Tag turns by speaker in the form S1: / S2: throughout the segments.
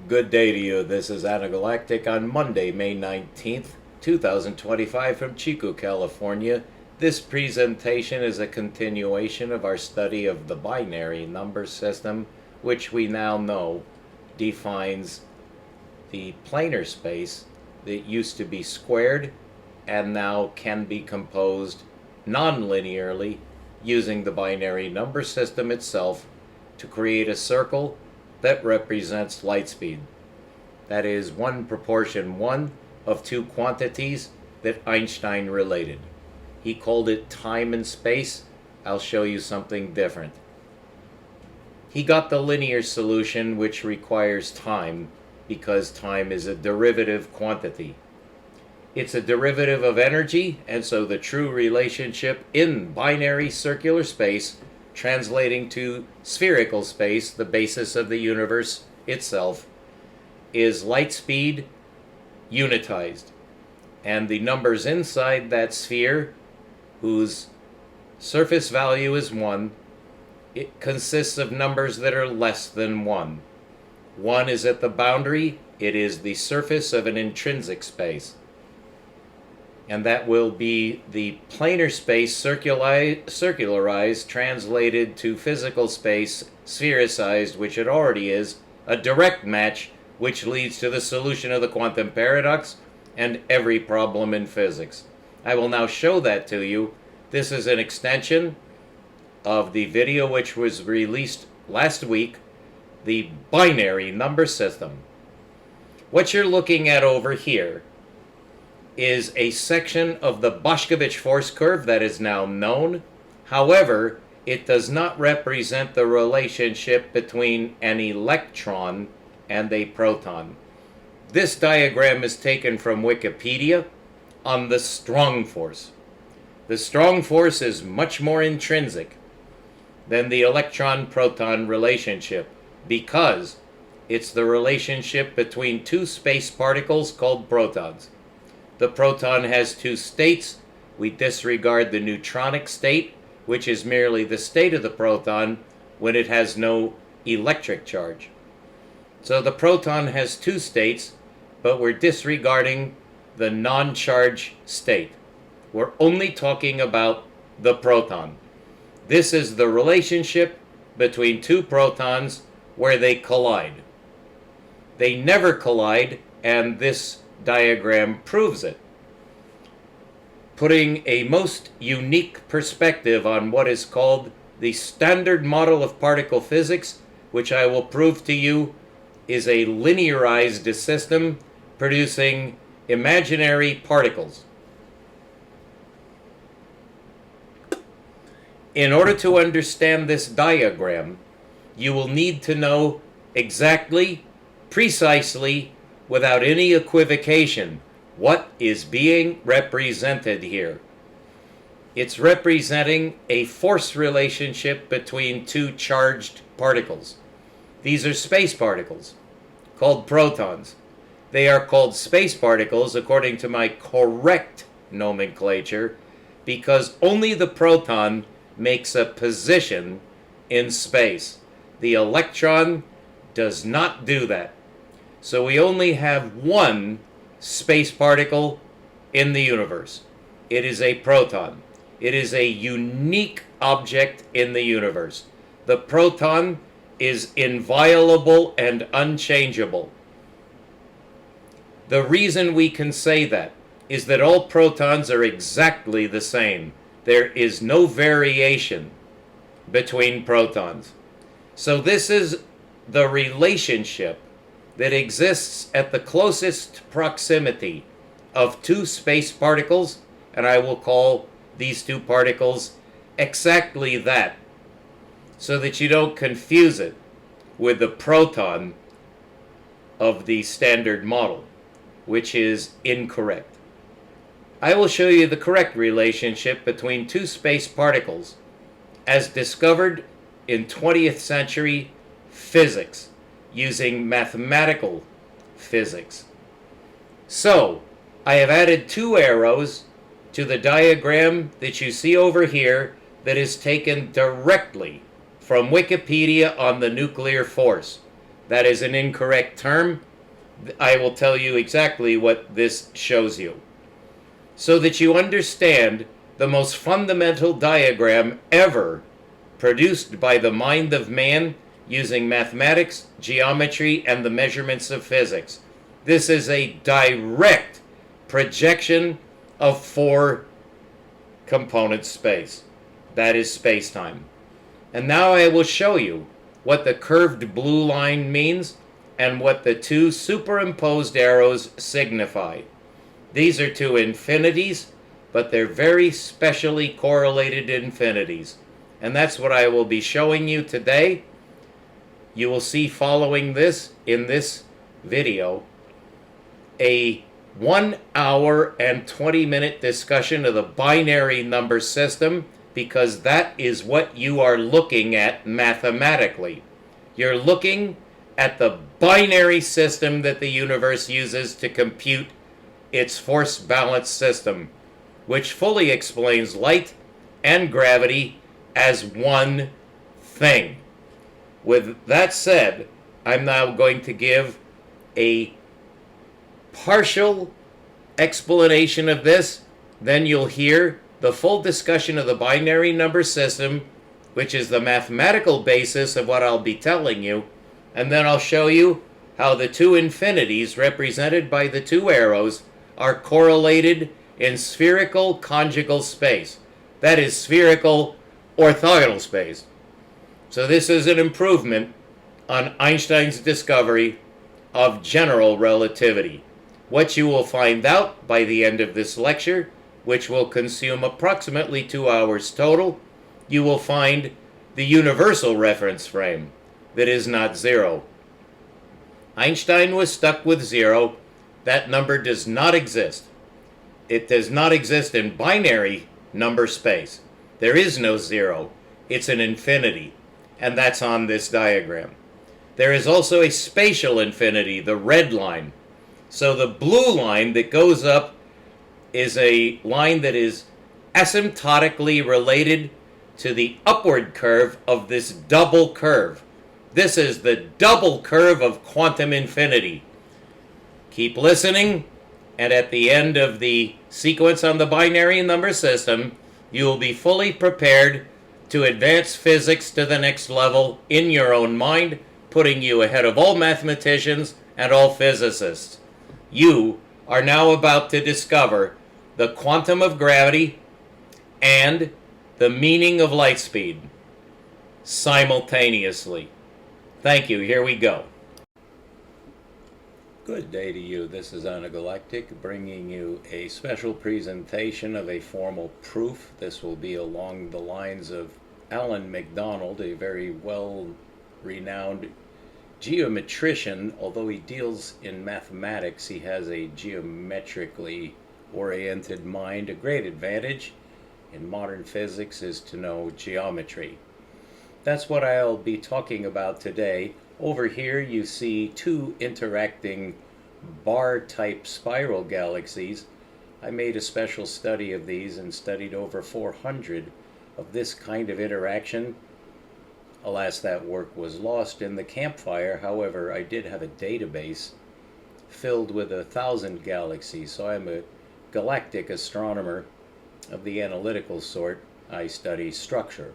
S1: Good day to you. This is Anagalactic on Monday, May 19th, 2025 from Chico, California. This presentation is a continuation of our study of the binary number system, which we now know defines the planar space that used to be squared and now can be composed non-linearly using the binary number system itself to create a circle that represents light speed. That is one proportion one of two quantities that Einstein related. He called it time and space. I'll show you something different. He got the linear solution, which requires time because time is a derivative quantity. It's a derivative of energy, and so the true relationship in binary circular space translating to spherical space, the basis of the universe itself, is light speed unitized. And the numbers inside that sphere, whose surface value is 1, it consists of numbers that are less than 1. 1 is at the boundary, it is the surface of an intrinsic space. And that will be the planar space circularized, translated to physical space sphericized, which it already is, a direct match, which leads to the solution of the quantum paradox and every problem in physics. I will now show that to you. This is an extension of the video which was released last week, the binary number system. What you're looking at over here is a section of the Boschkovich force curve that is now known. However, it does not represent the relationship between an electron and a proton. This diagram is taken from Wikipedia on the strong force. The strong force is much more intrinsic than the electron-proton relationship because it's the relationship between two space particles called protons. The proton has two states. We disregard the neutronic state, which is merely the state of the proton when it has no electric charge. So the proton has two states, but we're disregarding the non-charge state. We're only talking about the proton. This is the relationship between two protons where they collide. They never collide, and this diagram proves it, putting a most unique perspective on what is called the standard model of particle physics, which I will prove to you is a linearized system producing imaginary particles. In order to understand this diagram, you will need to know exactly, precisely, without any equivocation, what is being represented here. It's representing a force relationship between two charged particles. These are space particles called protons. They are called space particles according to my correct nomenclature because only the proton makes a position in space. The electron does not do that. So we only have one space particle in the universe. It is a proton. It is a unique object in the universe. The proton is inviolable and unchangeable. The reason we can say that is that all protons are exactly the same. There is no variation between protons. So this is the relationship that exists at the closest proximity of two space particles, and I will call these two particles exactly that, so that you don't confuse it with the proton of the standard model, which is incorrect. I will show you the correct relationship between two space particles as discovered in 20th century physics using mathematical physics. So, I have added two arrows to the diagram that you see over here that is taken directly from Wikipedia on the nuclear force. that is an incorrect term. I will tell you exactly what this shows you, so that you understand the most fundamental diagram ever produced by the mind of man using mathematics, geometry, and the measurements of physics. This is a direct projection of four-component space. That is space-time. And now I will show you what the curved blue line means and what the two superimposed arrows signify. These are two infinities, but they're very specially correlated infinities. And that's what I will be showing you today. You will see following this, in this video, a 1 hour and 20-minute discussion of the binary number system, because that is what you are looking at mathematically. You're looking at the binary system that the universe uses to compute its force balance system, which fully explains light and gravity as one thing. With that said, I'm now going to give a partial explanation of this. Then you'll hear the full discussion of the binary number system, which is the mathematical basis of what I'll be telling you. And then I'll show you how the two infinities represented by the two arrows are correlated in spherical conjugal space. That is spherical orthogonal space. So this is an improvement on Einstein's discovery of general relativity. What you will find out by the end of this lecture, which will consume approximately 2 hours total, you will find the universal reference frame that is not zero. Einstein was stuck with zero. That number does not exist. It does not exist in binary number space. There is no zero. It's an infinity, and that's on this diagram. There is also a spatial infinity, the red line. So the blue line that goes up is a line that is asymptotically related to the upward curve of this double curve. This is the double curve of quantum infinity. Keep listening, and at the end of the sequence on the binary number system, you will be fully prepared to advance physics to the next level in your own mind, putting you ahead of all mathematicians and all physicists. You are now about to discover the quantum of gravity and the meaning of light speed simultaneously. Thank you. Here we go. Good day to you. This is Anagalactic bringing you a special presentation of a formal proof. This will be along the lines of Alan MacDonald, a very well-renowned geometrician. Although he deals in mathematics, he has a geometrically oriented mind. A great advantage in modern physics is to know geometry. That's what I'll be talking about today. Over here you see two interacting bar-type spiral galaxies. I made a special study of these and studied over 400 of this kind of interaction. Alas, that work was lost in the campfire. However, I did have a database filled with 1,000 galaxies, so I'm a galactic astronomer of the analytical sort. I study structure.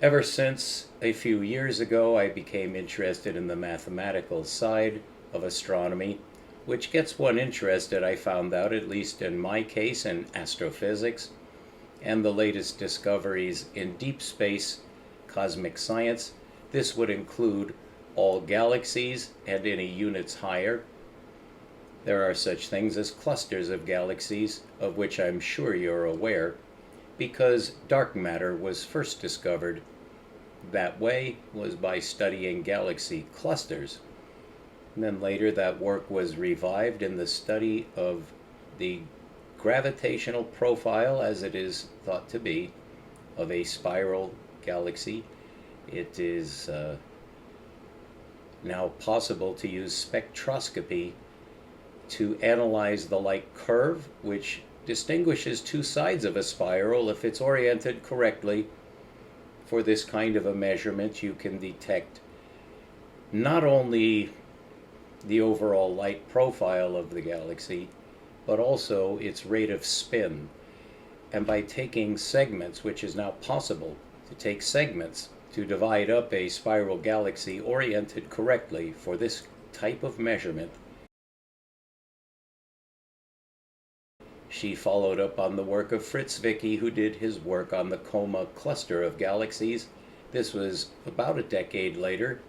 S1: Ever since a few years ago, I became interested in the mathematical side of astronomy, which gets one interested, I found out, at least in my case, in astrophysics, and the latest discoveries in deep space cosmic science. This would include all galaxies and any units higher. There are such things as clusters of galaxies, of which I'm sure you're aware, because dark matter was first discovered that way, was by studying galaxy clusters. And then later that work was revived in the study of the gravitational profile, as it is thought to be, of a spiral galaxy. It is now possible to use spectroscopy to analyze the light curve, which distinguishes two sides of a spiral. If it's oriented correctly for this kind of a measurement, you can detect not only the overall light profile of the galaxy, but also its rate of spin. And by taking segments, which is now possible to take segments to divide up a spiral galaxy oriented correctly for this type of measurement, she followed up on the work of Fritz Zwicky, who did his work on the Coma cluster of galaxies. This was about a decade later,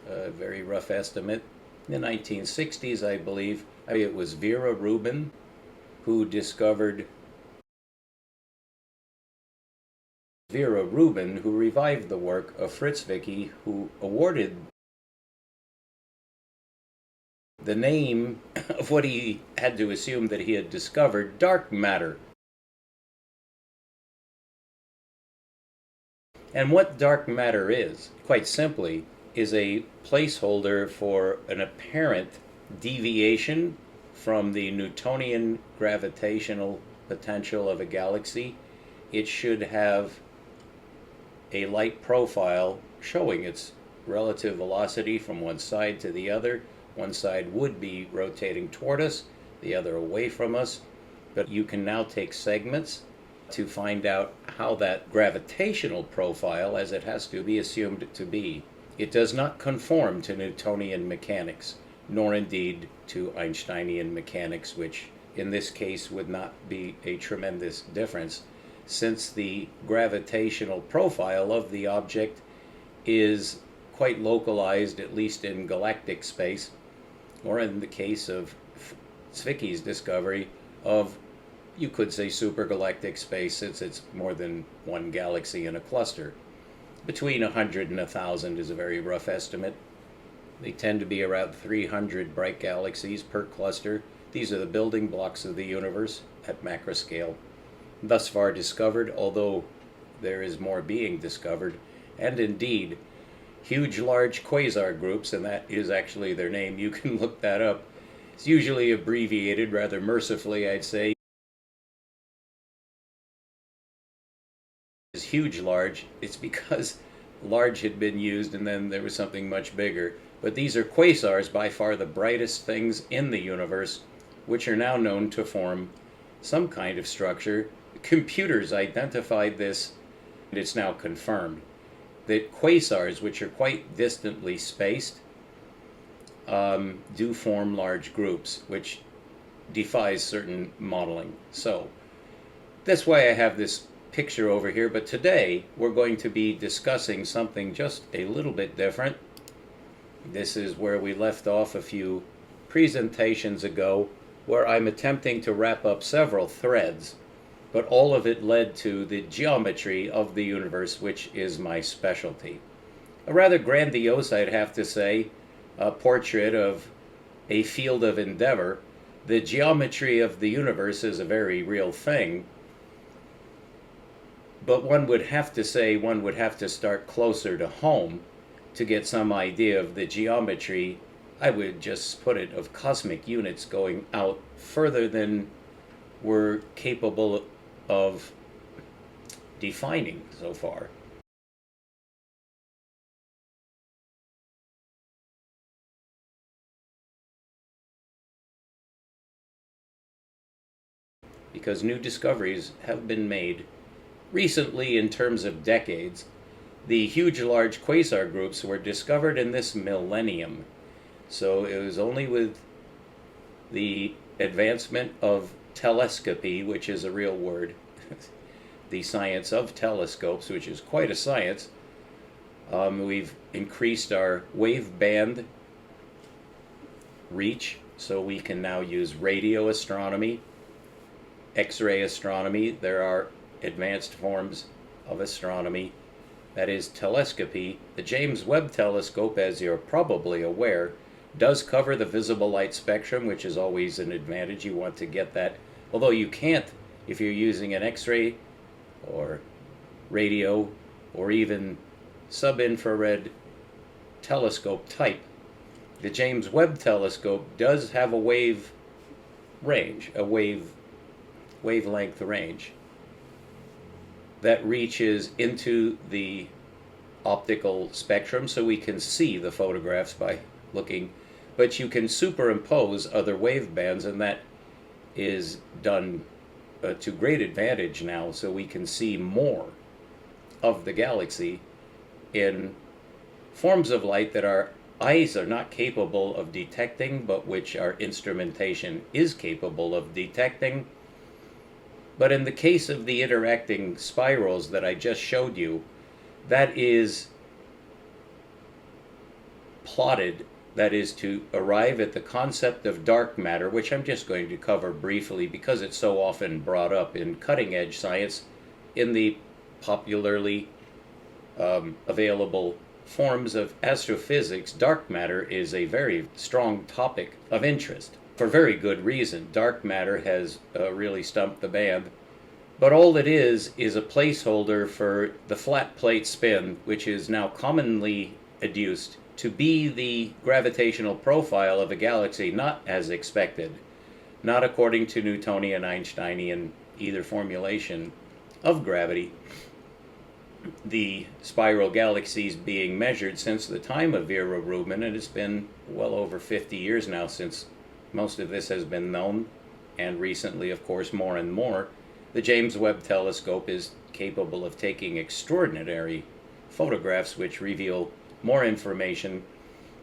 S1: a very rough estimate. In the 1960s, I believe, it was Vera Rubin who revived the work of Fritz Zwicky, who awarded the name of what he had to assume that he had discovered, dark matter. And what dark matter is, quite simply, is a placeholder for an apparent deviation from the Newtonian gravitational potential of a galaxy. It should have a light profile showing its relative velocity from one side to the other. One side would be rotating toward us, the other away from us. But you can now take segments to find out how that gravitational profile, as it has to be assumed to be. It does not conform to Newtonian mechanics, nor indeed to Einsteinian mechanics, which in this case would not be a tremendous difference, since the gravitational profile of the object is quite localized, at least in galactic space, or in the case of Zwicky's discovery of, you could say, supergalactic space, since it's more than one galaxy in a cluster. Between 100 and 1,000 is a very rough estimate. They tend to be around 300 bright galaxies per cluster. These are the building blocks of the universe at macro scale, thus far discovered, although there is more being discovered. And indeed, huge large quasar groups, and that is actually their name, you can look that up. It's usually abbreviated, rather mercifully I'd say, is huge large. It's because large had been used and then there was something much bigger. But these are quasars, by far the brightest things in the universe, which are now known to form some kind of structure. Computers identified this, and it's now confirmed that quasars, which are quite distantly spaced, do form large groups, which defies certain modeling. So that's why I have this picture over here, but today we're going to be discussing something just a little bit different. This is where we left off a few presentations ago, where I'm attempting to wrap up several threads, but all of it led to the geometry of the universe, which is my specialty. A rather grandiose, I'd have to say, portrait of a field of endeavor. The geometry of the universe is a very real thing, but one would have to say one would have to start closer to home to get some idea of the geometry. I would just put it of cosmic units going out further than we're capable of defining so far. Because new discoveries have been made recently in terms of decades. The huge large quasar groups were discovered in this millennium. So it was only with the advancement of telescopy, which is a real word, the science of telescopes, which is quite a science. We've increased our wave band reach, so we can now use radio astronomy, X-ray astronomy. There are advanced forms of astronomy, that is telescopy. The James Webb Telescope, as you're probably aware, does cover the visible light spectrum, which is always an advantage. You want to get that, although you can't if you're using an X-ray or radio or even sub-infrared telescope type. The James Webb Telescope does have a wave range, a wavelength range that reaches into the optical spectrum, so we can see the photographs by looking, but you can superimpose other wave bands, and that is done to great advantage now, so we can see more of the galaxy in forms of light that our eyes are not capable of detecting, but which our instrumentation is capable of detecting. But in the case of the interacting spirals that I just showed you, that is plotted, that is to arrive at the concept of dark matter, which I'm just going to cover briefly because it's so often brought up in cutting-edge science. In the popularly available forms of astrophysics, dark matter is a very strong topic of interest, for very good reason. Dark matter has really stumped the band, but all it is a placeholder for the flat plate spin, which is now commonly adduced to be the gravitational profile of a galaxy, not as expected, not according to Newtonian, Einsteinian, either formulation of gravity. The spiral galaxies being measured since the time of Vera Rubin, and it's been well over 50 years now since most of this has been known, and recently, of course, more and more. The James Webb Telescope is capable of taking extraordinary photographs which reveal more information,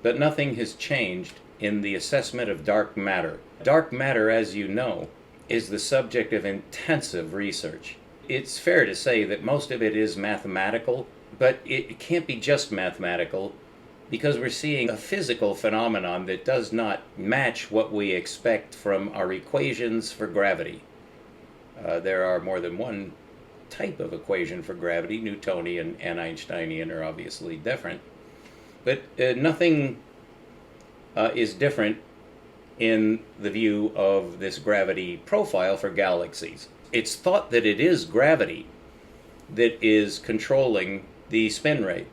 S1: but nothing has changed in the assessment of dark matter. Dark matter, as you know, is the subject of intensive research. It's fair to say that most of it is mathematical, but it can't be just mathematical, because we're seeing a physical phenomenon that does not match what we expect from our equations for gravity. There are more than one type of equation for gravity. Newtonian and Einsteinian are obviously different. But nothing is different in the view of this gravity profile for galaxies. It's thought that it is gravity that is controlling the spin rate,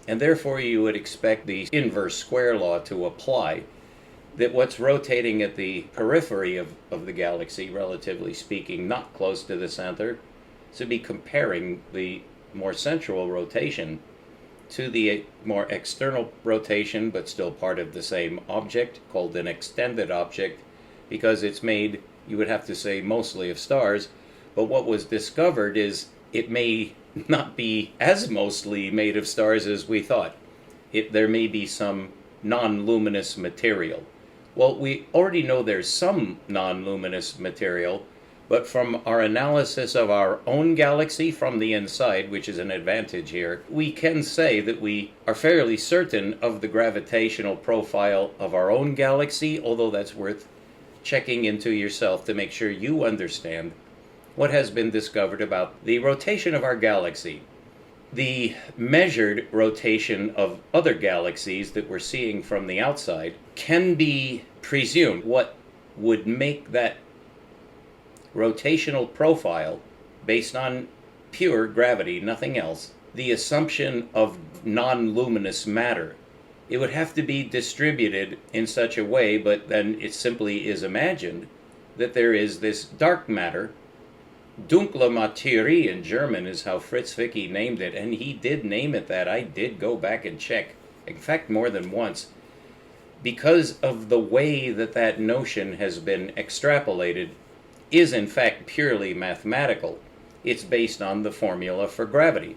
S1: and therefore you would expect the inverse square law to apply, that what's rotating at the periphery of the galaxy, relatively speaking, not close to the center, to be comparing the more central rotation to the more external rotation, but still part of the same object, called an extended object, because it's made, you would have to say, mostly of stars. But what was discovered is it may not be as mostly made of stars as we thought. There may be some non-luminous material. Well, we already know there's some non-luminous material, but from our analysis of our own galaxy from the inside, which is an advantage here, we can say that we are fairly certain of the gravitational profile of our own galaxy, although that's worth checking into yourself to make sure you understand what has been discovered about the rotation of our galaxy. The measured rotation of other galaxies that we're seeing from the outside can be presumed. What would make that rotational profile, based on pure gravity, nothing else, the assumption of non-luminous matter. It would have to be distributed in such a way, but then it simply is imagined that there is this dark matter. Dunkle Materie in German is how Fritz Zwicky named it, and he did name it that. I did go back and check, in fact more than once, because of the way that that notion has been extrapolated is in fact purely mathematical. It's based on the formula for gravity.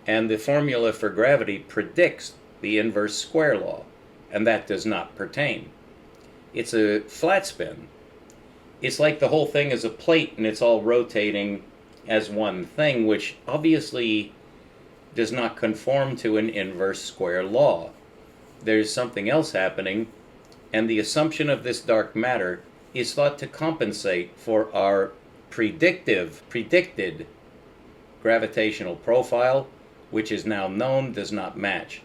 S1: And the formula for gravity predicts the inverse square law, and that does not pertain. It's a flat spin. It's like the whole thing is a plate and it's all rotating as one thing, which obviously does not conform to an inverse square law. There's something else happening, and the assumption of this dark matter is thought to compensate for our predicted gravitational profile, which is now known does not match.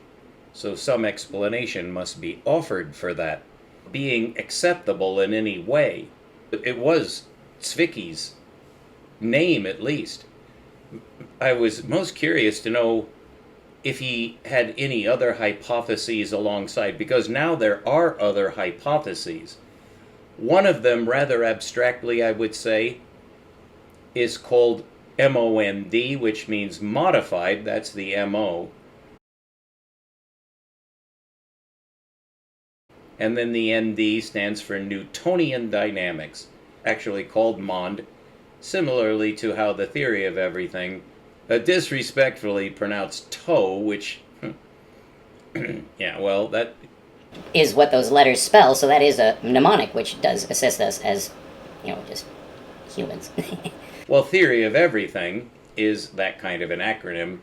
S1: So some explanation must be offered for that being acceptable in any way. It was Zwicky's name, at least. I was most curious to know if he had any other hypotheses alongside, because now there are other hypotheses. One of them, rather abstractly, I would say, is called MOND, which means modified. That's the MO. and then the ND stands for Newtonian dynamics, actually called MOND, similarly to how the theory of everything, disrespectfully pronounced toe, which, yeah, well, that
S2: is what those letters spell, so that is a mnemonic, which does assist us as, just humans.
S1: well, theory of everything is that kind of an acronym,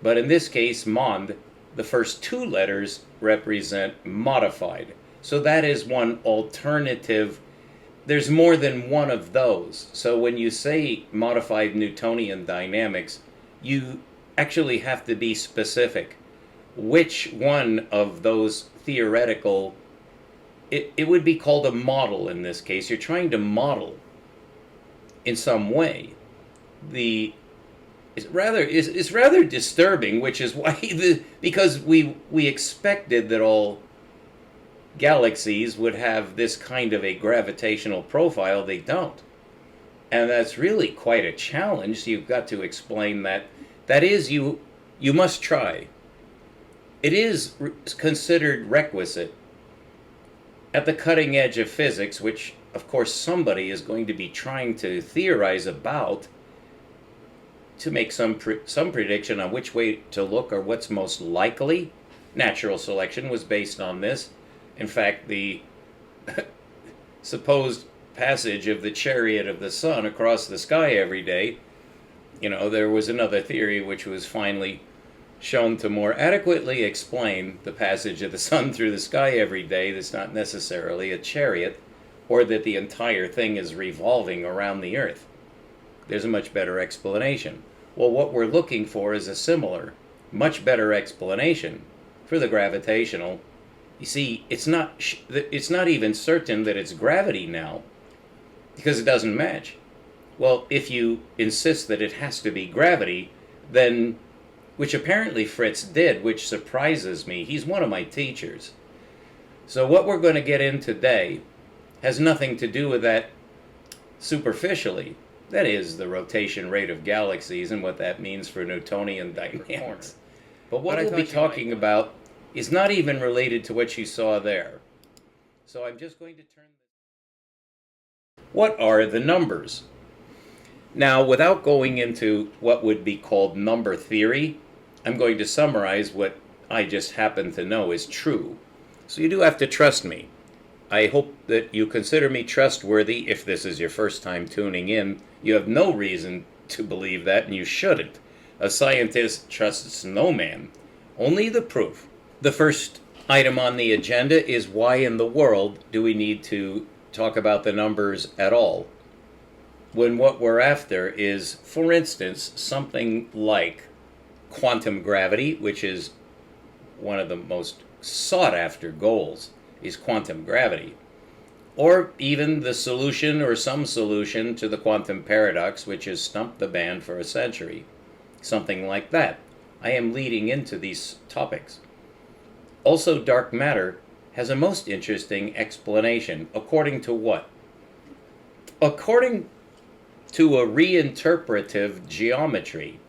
S1: but in this case, MOND, the first two letters represent modified. So that is one alternative. There's more than one of those. So when you say modified Newtonian dynamics, you actually have to be specific. Which one of those theoretical, it would be called a model in this case. You're trying to model in some way. It's rather disturbing, which is why because we expected that all galaxies would have this kind of a gravitational profile. They don't, and that's really quite a challenge. So you've got to explain that. That is, you must try. It is considered requisite at the cutting edge of physics, which of course somebody is going to be trying to theorize about, to make some prediction on which way to look or what's most likely. Natural selection was based on this. In fact, the supposed passage of the chariot of the sun across the sky every day, there was another theory which was finally shown to more adequately explain the passage of the sun through the sky every day. That's not necessarily a chariot, or that the entire thing is revolving around the earth. There's a much better explanation. Well, what we're looking for is a similar, much better explanation for the gravitational. You see, it's not even certain that it's gravity now, because it doesn't match. Well, if you insist that it has to be gravity, then, which apparently Fritz did, which surprises me. He's one of my teachers. So what we're going to get in today has nothing to do with that superficially. That is, the rotation rate of galaxies and what that means for Newtonian dynamics. But what we'll be talking about is not even related to what you saw there. So I'm just going to turn. What are the numbers? Now, without going into what would be called number theory, I'm going to summarize what I just happen to know is true. So you do have to trust me. I hope that you consider me trustworthy. If this is your first time tuning in, you have no reason to believe that, and you shouldn't. A scientist trusts no man, only the proof. The first item on the agenda is, why in the world do we need to talk about the numbers at all, when what we're after is, for instance, something like quantum gravity, which is one of the most sought-after goals, is quantum gravity, or even the solution or some solution to the quantum paradox, which has stumped the band for a century. Something like that. I am leading into these topics. Also, dark matter has a most interesting explanation. According to what? According to a reinterpretive geometry.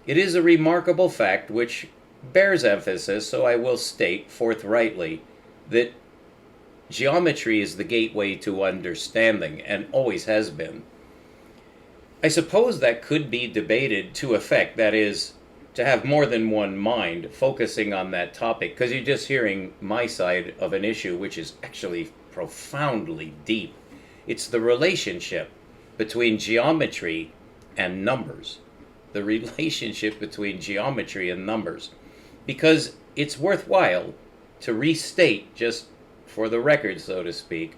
S1: It is a remarkable fact which bears emphasis, so I will state forthrightly that geometry is the gateway to understanding, and always has been. I suppose that could be debated to effect, that is, to have more than one mind focusing on that topic, because you're just hearing my side of an issue which is actually profoundly deep. It's the relationship between geometry and numbers. The relationship between geometry and numbers. Because it's worthwhile to restate, just for the record, so to speak,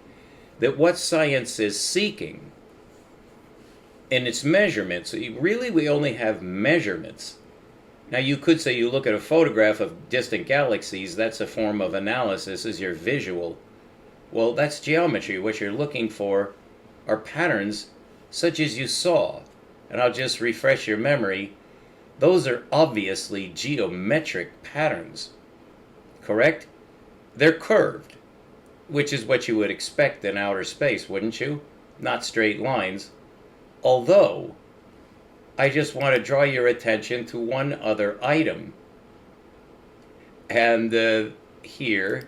S1: that what science is seeking in its measurements, really we only have measurements. Now you could say you look at a photograph of distant galaxies, that's a form of analysis, is your visual. Well, that's geometry. What you're looking for are patterns such as you saw. And I'll just refresh your memory. Those are obviously geometric patterns, correct? They're curved, which is what you would expect in outer space, wouldn't you? Not straight lines. Although, I just want to draw your attention to one other item. And here,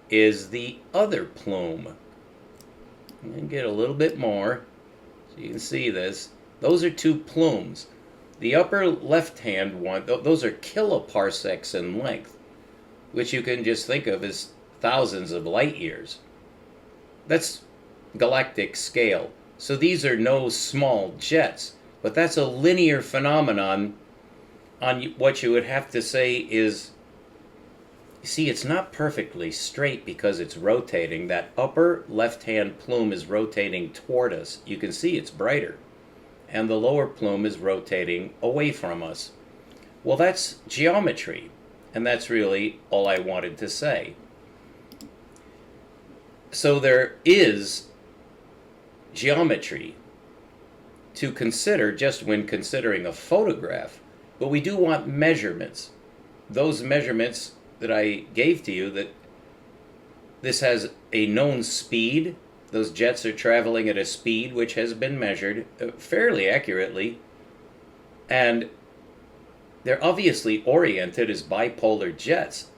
S1: is the other plume. I'm going to get a little bit more so you can see this. Those are two plumes. The upper left-hand one, those are kiloparsecs in length, which you can just think of as thousands of light years. That's galactic scale. So these are no small jets, but that's a linear phenomenon on what you would have to say is, you see, it's not perfectly straight because it's rotating. That upper left-hand plume is rotating toward us. You can see it's brighter. And the lower plume is rotating away from us. Well, that's geometry, and that's really all I wanted to say. So there is geometry to consider just when considering a photograph, but we do want measurements. Those measurements that I gave to you, that this has a known speed. Those jets are traveling at a speed which has been measured fairly accurately, and they're obviously oriented as bipolar jets.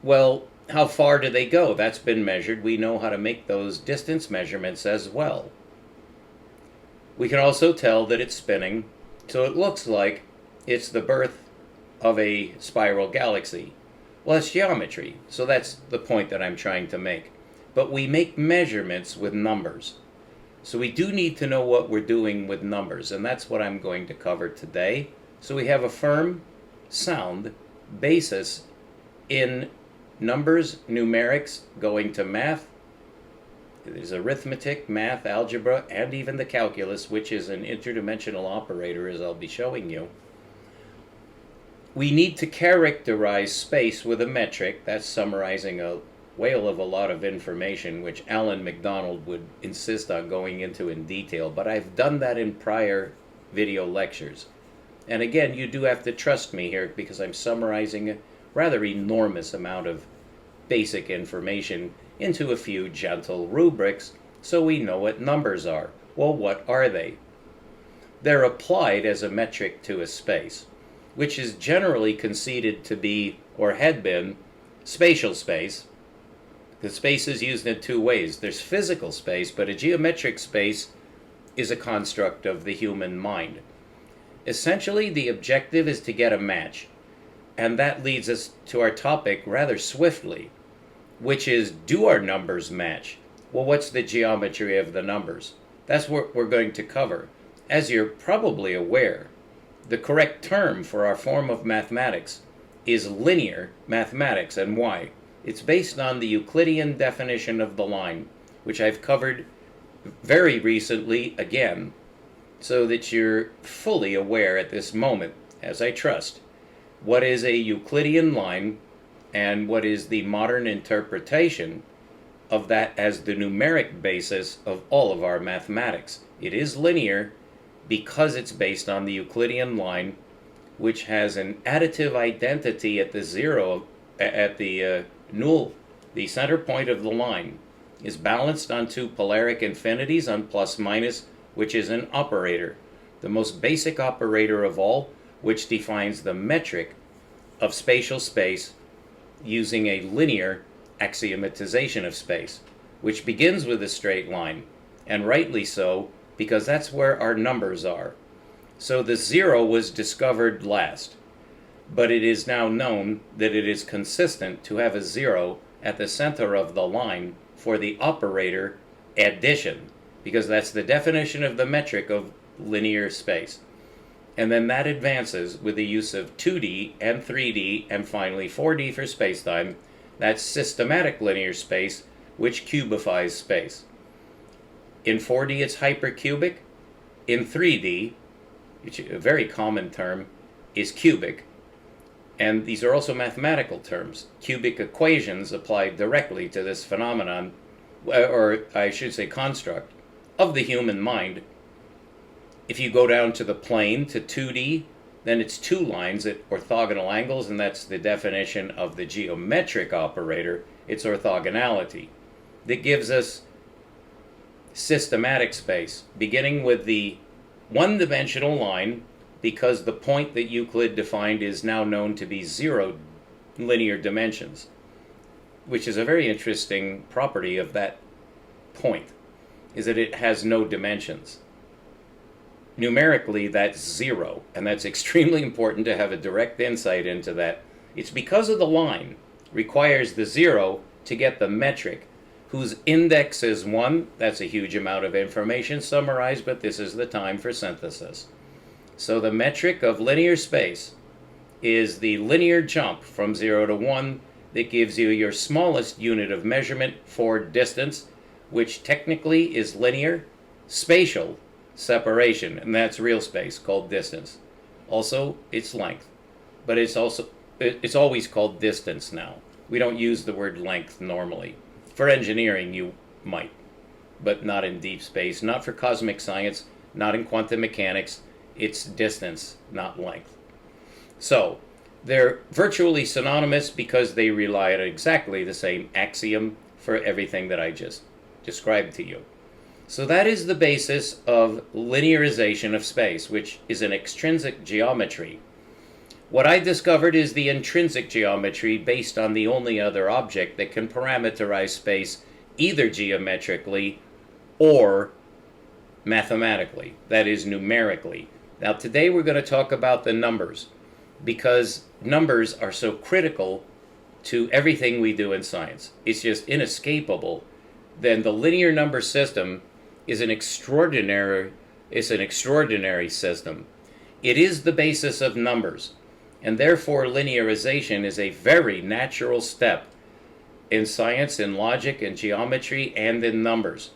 S1: Well, how far do they go? That's been measured. We know how to make those distance measurements as well. We can also tell that it's spinning, so it looks like it's the birth of a spiral galaxy. Well, it's geometry, so that's the point that I'm trying to make. But we make measurements with numbers. So we do need to know what we're doing with numbers, and that's what I'm going to cover today. So we have a firm, sound basis in numbers, numerics, going to math. There's arithmetic, math, algebra, and even the calculus, which is an interdimensional operator, as I'll be showing you. We need to characterize space with a metric. That's summarizing a whale of a lot of information, which Alan MacDonald would insist on going into in detail, but I've done that in prior video lectures. And again, you do have to trust me here because I'm summarizing a rather enormous amount of basic information into a few gentle rubrics so we know what numbers are. Well, what are they? They're applied as a metric to a space, which is generally conceded to be, or had been, spatial space. The space is used in two ways. There's physical space, but a geometric space is a construct of the human mind. Essentially, the objective is to get a match. And that leads us to our topic rather swiftly, which is, do our numbers match? Well, what's the geometry of the numbers? That's what we're going to cover. As you're probably aware, the correct term for our form of mathematics is linear mathematics. And why? It's based on the Euclidean definition of the line, which I've covered very recently again, so that you're fully aware at this moment, as I trust, what is a Euclidean line and what is the modern interpretation of that as the numeric basis of all of our mathematics. It is linear because it's based on the Euclidean line, which has an additive identity at the zero, at the null. The center point of the line is balanced on two polaric infinities on plus minus, which is an operator, the most basic operator of all, which defines the metric of spatial space using a linear axiomatization of space, which begins with a straight line, and rightly so, because that's where our numbers are. So the zero was discovered last, but it is now known that it is consistent to have a zero at the center of the line for the operator addition, because that's the definition of the metric of linear space. And then that advances with the use of 2D and 3D and finally 4D for spacetime. That's systematic linear space, which cubifies space. In 4D, it's hypercubic. In 3D, which is a very common term, is cubic. And these are also mathematical terms. Cubic equations apply directly to this phenomenon, or I should say construct, of the human mind. If you go down to the plane, to 2D, then it's two lines at orthogonal angles, and that's the definition of the geometric operator. It's orthogonality. That gives us systematic space, beginning with the one-dimensional line, because the point that Euclid defined is now known to be zero linear dimensions. which is a very interesting property of that point, is that it has no dimensions. Numerically, that's zero, and that's extremely important to have a direct insight into that. It's because of the line requires the zero to get the metric, whose index is 1. That's a huge amount of information summarized, but this is the time for synthesis. So the metric of linear space is the linear jump from 0 to 1 that gives you your smallest unit of measurement for distance, which technically is linear. Spatial separation, and that's real space, called distance. Also, it's length, but it's always called distance now. We don't use the word length normally. For engineering, you might, but not in deep space, not for cosmic science, not in quantum mechanics. It's distance, not length. So, they're virtually synonymous because they rely on exactly the same axiom for everything that I just described to you. So that is the basis of linearization of space, which is an extrinsic geometry. What I discovered is the intrinsic geometry based on the only other object that can parameterize space either geometrically or mathematically, that is, numerically. Now today we're going to talk about the numbers, because numbers are so critical to everything we do in science. It's just inescapable. Then the linear number system is an extraordinary system. It is the basis of numbers, and therefore linearization is a very natural step in science, in logic, in geometry, and in numbers.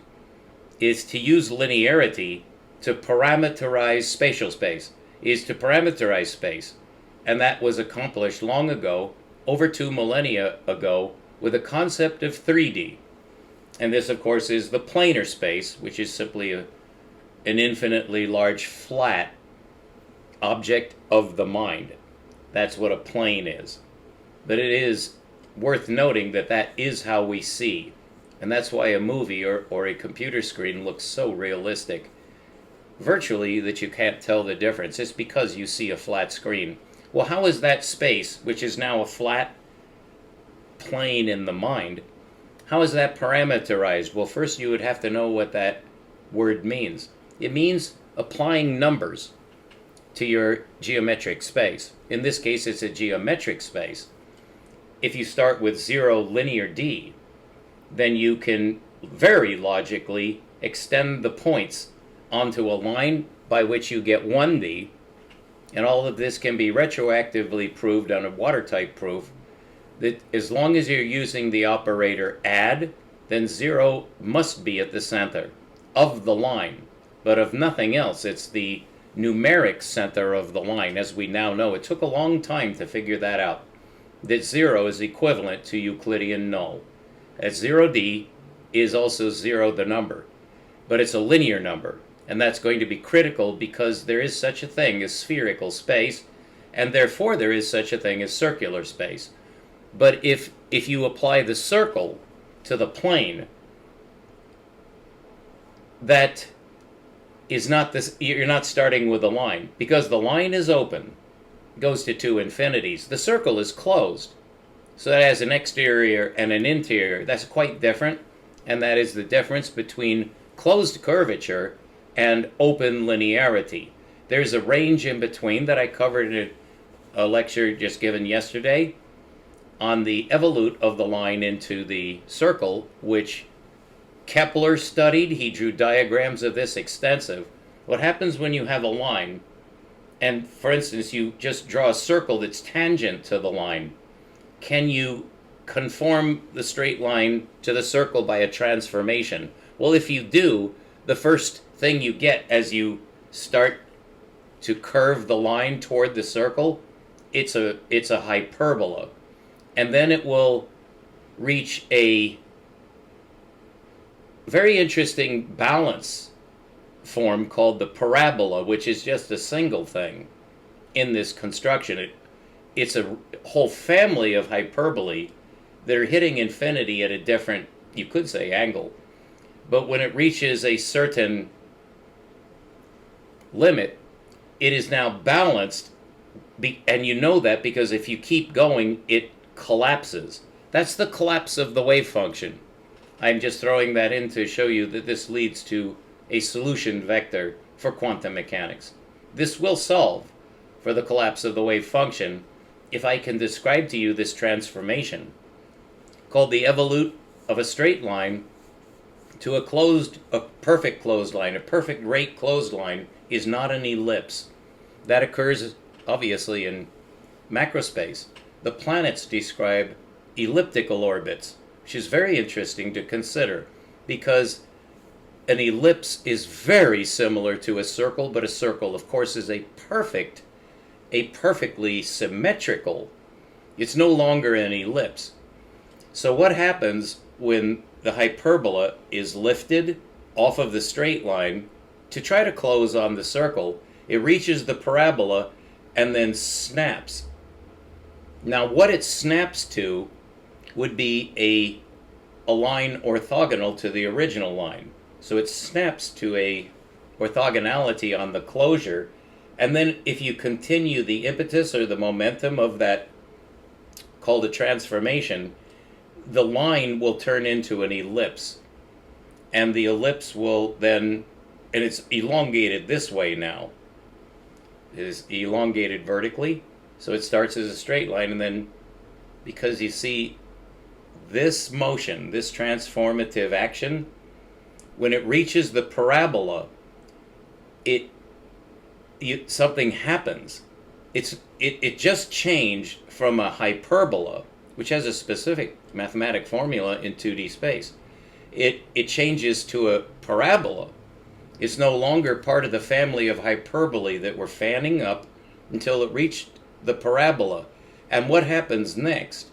S1: Is to use linearity to parameterize spatial space, is to parameterize space. And that was accomplished long ago, over 2 millennia ago, with the concept of 3D. And this, of course, is the planar space, which is simply an infinitely large flat object of the mind. That's what a plane is. But it is worth noting that that is how we see. And that's why a movie or a computer screen looks so realistic, virtually, that you can't tell the difference. It's because you see a flat screen. Well, how is that space, which is now a flat plane in the mind, how is that parameterized? Well, first you would have to know what that word means. It means applying numbers to your geometric space. In this case, it's a geometric space. If you start with 0 linear d, then you can very logically extend the points onto a line by which you get 1d, and all of this can be retroactively proved on a watertight proof, that as long as you're using the operator add, then 0 must be at the center of the line, but of nothing else. It's the numeric center of the line, as we now know. It took a long time to figure that out, that 0 is equivalent to Euclidean null. As 0d is also 0 the number, but it's a linear number, and that's going to be critical because there is such a thing as spherical space, and therefore there is such a thing as circular space. But if you apply the circle to the plane, that is not this. You're not starting with a line, because the line is open, goes to 2 infinities. The circle is closed, so that has an exterior and an interior. That's quite different, and that is the difference between closed curvature and open linearity. There's a range in between that I covered in a lecture just given yesterday on the evolute of the line into the circle, which Kepler studied. He drew diagrams of this extensive. What happens when you have a line, and for instance, you just draw a circle that's tangent to the line? Can you conform the straight line to the circle by a transformation? Well, if you do, the first thing you get as you start to curve the line toward the circle, it's a hyperbola. And then it will reach a very interesting balance form called the parabola, which is just a single thing in this construction. It's a whole family of hyperbolae that are hitting infinity at a different, you could say, angle. But when it reaches a certain limit, it is now balanced, and you know that because if you keep going, it collapses. That's the collapse of the wave function. I'm just throwing that in to show you that this leads to a solution vector for quantum mechanics. This will solve for the collapse of the wave function if I can describe to you this transformation called the evolute of a straight line to a perfect closed line. A perfect rate closed line is not an ellipse. That occurs obviously in macrospace. The planets describe elliptical orbits, which is very interesting to consider because an ellipse is very similar to a circle, but a circle, of course, is a perfectly symmetrical. It's no longer an ellipse. So what happens when the hyperbola is lifted off of the straight line to try to close on the circle? It reaches the parabola and then snaps. Now what it snaps to would be a line orthogonal to the original line. So it snaps to a orthogonality on the closure, and then if you continue the impetus or the momentum of that, called a transformation, the line will turn into an ellipse. And the ellipse will then, and it's elongated this way now. It is elongated vertically, so it starts as a straight line, and then because you see this motion, this transformative action, when it reaches the parabola, something happens. It just changed from a hyperbola, which has a specific mathematic formula in 2D space. It changes to a parabola. It's no longer part of the family of hyperbolae that were fanning up until it reached the parabola. And what happens next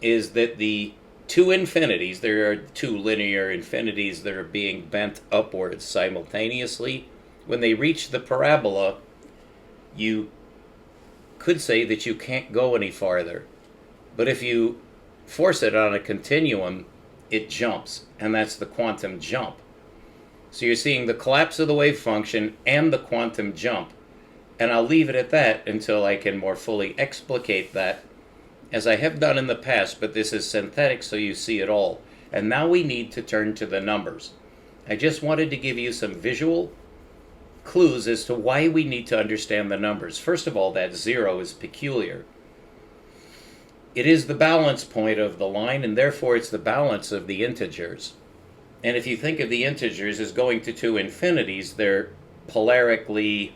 S1: is that the two infinities, there are two linear infinities that are being bent upwards simultaneously. When they reach the parabola, you could say that you can't go any farther. But if you force it on a continuum, it jumps, and that's the quantum jump. So you're seeing the collapse of the wave function and the quantum jump. And I'll leave it at that until I can more fully explicate that, as I have done in the past, but this is synthetic so you see it all. And now we need to turn to the numbers. I just wanted to give you some visual clues as to why we need to understand the numbers. First of all, that 0 is peculiar. It is the balance point of the line, and therefore it's the balance of the integers. And if you think of the integers as going to two infinities, they're polarically,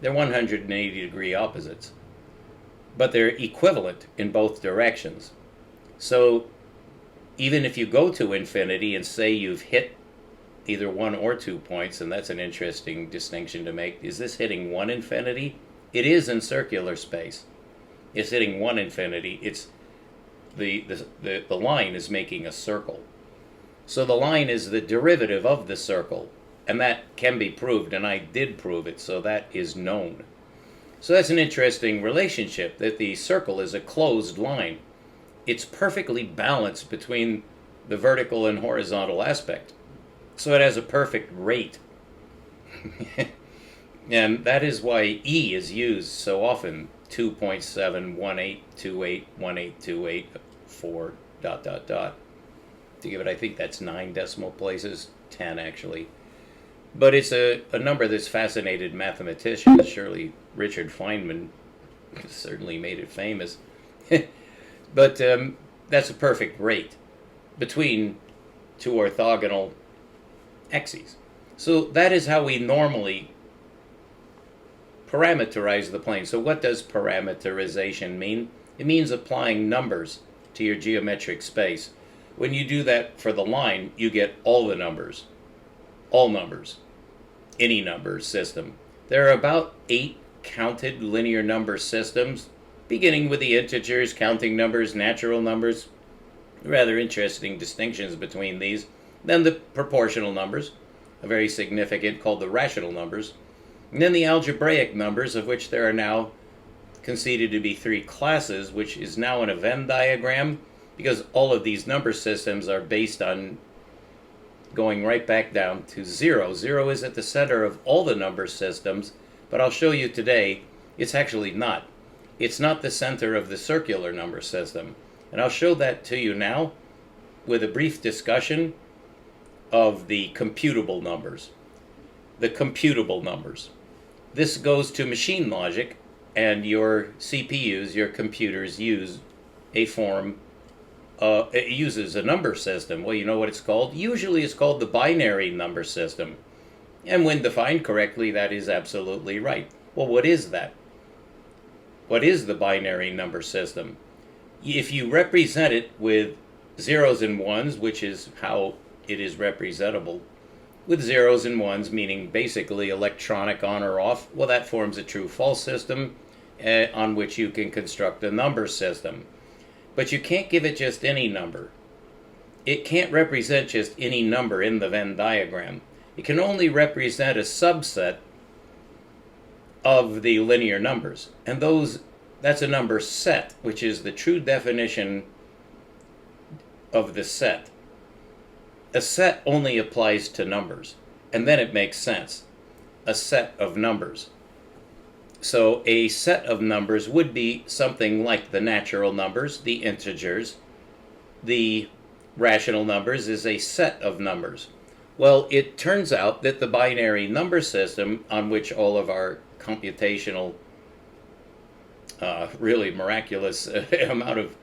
S1: they're 180 degree opposites. But they're equivalent in both directions. So even if you go to infinity and say you've hit either 1 or 2 points, and that's an interesting distinction to make, is this hitting one infinity? It is in circular space. It's hitting one infinity. It's the line is making a circle. So the line is the derivative of the circle, and that can be proved, and I did prove it, so that is known. So that's an interesting relationship, that the circle is a closed line. It's perfectly balanced between the vertical and horizontal aspect. So it has a perfect rate. And that is why E is used so often, 2.718281828 4 ... To give it, I think that's 9 decimal places, 10 actually. But it's a number that's fascinated mathematicians. Surely Richard Feynman certainly made it famous. But that's a perfect rate between two orthogonal axes. So that is how we normally parameterize the plane. So what does parameterization mean? It means applying numbers to your geometric space. When you do that for the line, you get all the numbers. All numbers. Any number system. There are about 8 counted linear number systems, beginning with the integers, counting numbers, natural numbers. Rather interesting distinctions between these. Then the proportional numbers, a very significant, called the rational numbers. And then the algebraic numbers, of which there are now conceded to be 3 classes, which is now in a Venn diagram, because all of these number systems are based on going right back down to 0. 0 is at the center of all the number systems, but I'll show you today it's actually not. It's not the center of the circular number system. And I'll show that to you now with a brief discussion of the computable numbers. The computable numbers. This goes to machine logic, and your CPUs, your computers, use a form, it uses a number system. Well, you know what it's called? Usually it's called the binary number system. And when defined correctly, that is absolutely right. Well, what is that? What is the binary number system? If you represent it with zeros and ones, which is how it is representable, with zeros and ones meaning basically electronic on or off, well, that forms a true-false system on which you can construct a number system. But you can't give it just any number. It can't represent just any number in the Venn diagram. It can only represent a subset of the linear numbers. And that's a number set, which is the true definition of the set. A set only applies to numbers, and then it makes sense. A set of numbers. So a set of numbers would be something like the natural numbers, the integers. The rational numbers is a set of numbers. Well, it turns out that the binary number system, on which all of our computational, really miraculous amount of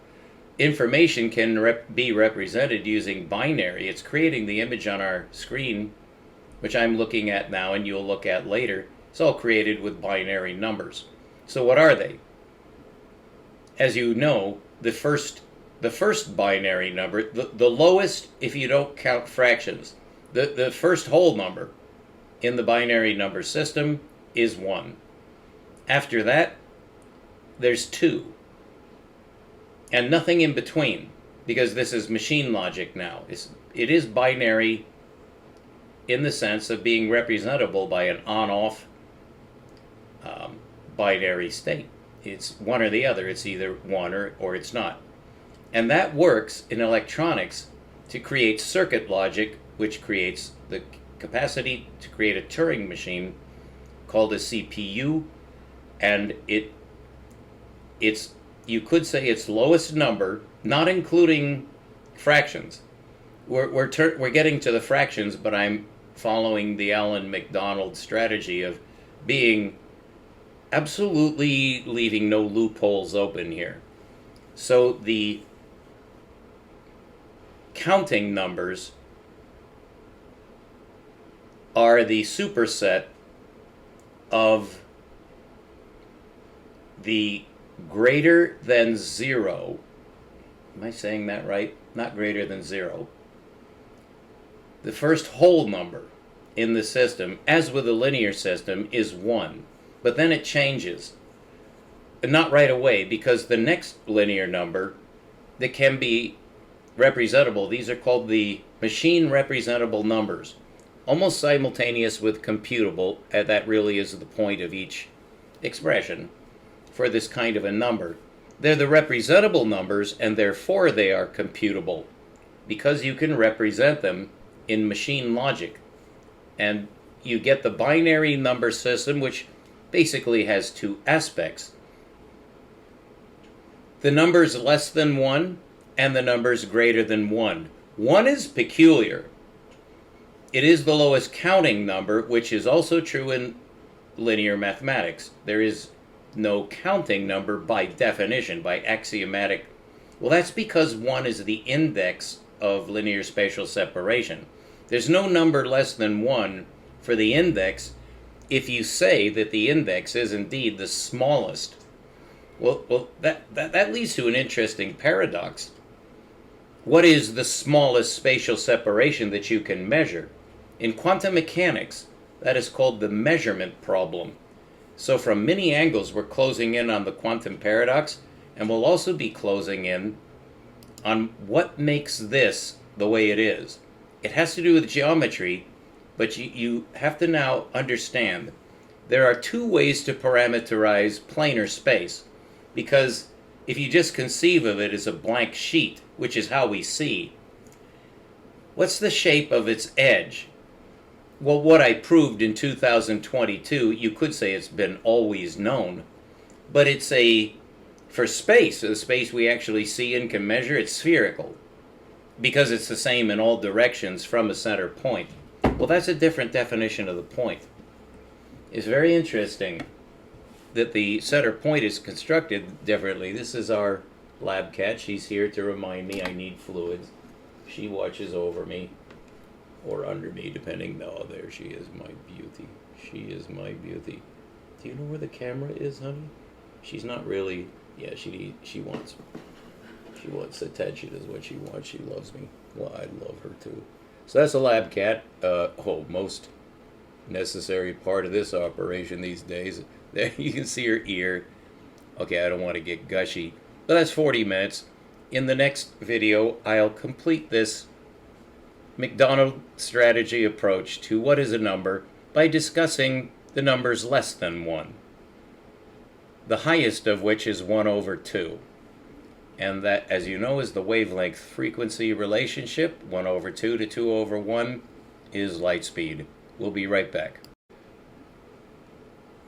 S1: information can be represented using binary. It's creating the image on our screen, which I'm looking at now and you'll look at later. It's all created with binary numbers. So what are they? As you know, the first binary number, the lowest if you don't count fractions, the first whole number in the binary number system is 1. After that, there's 2. And nothing in between, because this is machine logic now. It is binary in the sense of being representable by an on-off binary state. It's one or the other. It's either one or it's not. And that works in electronics to create circuit logic, which creates the capacity to create a Turing machine called a CPU, and it's you could say its lowest number, not including fractions. We're getting to the fractions, but I'm following the Alan MacDonald strategy of being absolutely leaving no loopholes open here. So the counting numbers are the superset of the greater than 0. Am I saying that right? Not greater than 0. The first whole number in the system, as with a linear system, is 1. But then it changes. Not right away, because the next linear number that can be representable, these are called the machine representable numbers. Almost simultaneous with computable, and that really is the point of each expression for this kind of a number. They're the representable numbers, and therefore they are computable, because you can represent them in machine logic. And you get the binary number system, which basically has 2 aspects. The numbers less than 1 and the numbers greater than 1. 1 is peculiar. It is the lowest counting number, which is also true in linear mathematics. There is no counting number by definition, by axiomatic. Well, that's because 1 is the index of linear spatial separation. There's no number less than 1 for the index if you say that the index is indeed the smallest. Well, that leads to an interesting paradox. What is the smallest spatial separation that you can measure? In quantum mechanics, that is called the measurement problem. So from many angles, we're closing in on the quantum paradox, and we'll also be closing in on what makes this the way it is. It has to do with geometry, but you have to now understand there are 2 ways to parameterize planar space, because if you just conceive of it as a blank sheet, which is how we see, what's the shape of its edge? Well, what I proved in 2022, you could say it's been always known, but it's a For space, the space we actually see and can measure, it's spherical because it's the same in all directions from a center point. Well, that's a different definition of the point. It's very interesting that the center point is constructed differently. This is our lab cat. She's here to remind me I need fluids. She watches over me or under me, depending. No, there she is, my beauty. She is my beauty. Do you know where the camera is, honey? She's not really. Yeah, she wants attention is what she wants. She loves me. Well, I love her too. So that's a lab cat. Most necessary part of this operation these days. There you can see her ear. Okay, I don't want to get gushy, but that's 40 minutes. In the next video, I'll complete this McDonald strategy approach to what is a number by discussing the numbers less than 1, the highest of which is 1/2. And that, as you know, is the wavelength frequency relationship. 1/2 to 2/1 is light speed. We'll be right back.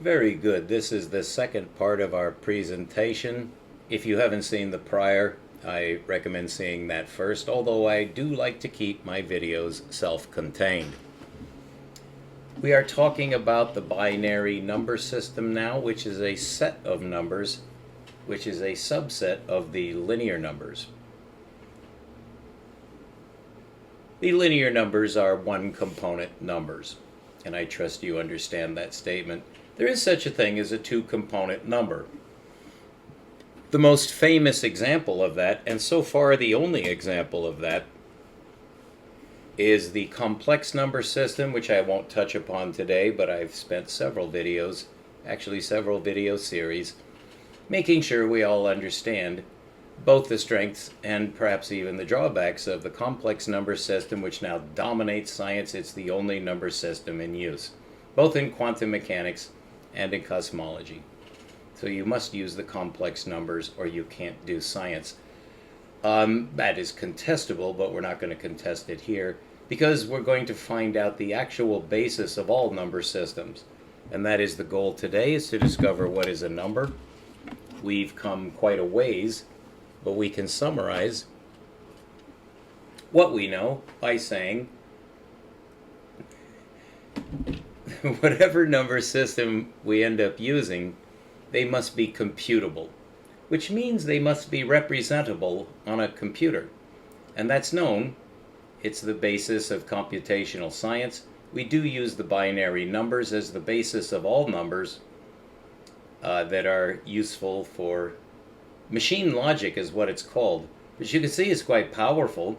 S1: Very good. This is the second part of our presentation. If you haven't seen the prior, I recommend seeing that first, although I do like to keep my videos self-contained. We are talking about the binary number system now, which is a set of numbers, which is a subset of the linear numbers. The linear numbers are one-component numbers, and I trust you understand that statement. There is such a thing as a two-component number. The most famous example of that, and so far the only example of that, is the complex number system, which I won't touch upon today, but I've spent several videos, actually several video series, making sure we all understand both the strengths and perhaps even the drawbacks of the complex number system, which now dominates science. It's the only number system in use, both in quantum mechanics and in cosmology. So you must use the complex numbers or you can't do science. That is contestable, but we're not going to contest it here because we're going to find out the actual basis of all number systems. And that is the goal today, is to discover what is a number. We've come quite a ways, but we can summarize what we know by saying whatever number system we end up using, they must be computable, which means they must be representable on a computer. And that's known. It's the basis of computational science. We do use the binary numbers as the basis of all numbers that are useful for machine logic is what it's called. But you can see it's quite powerful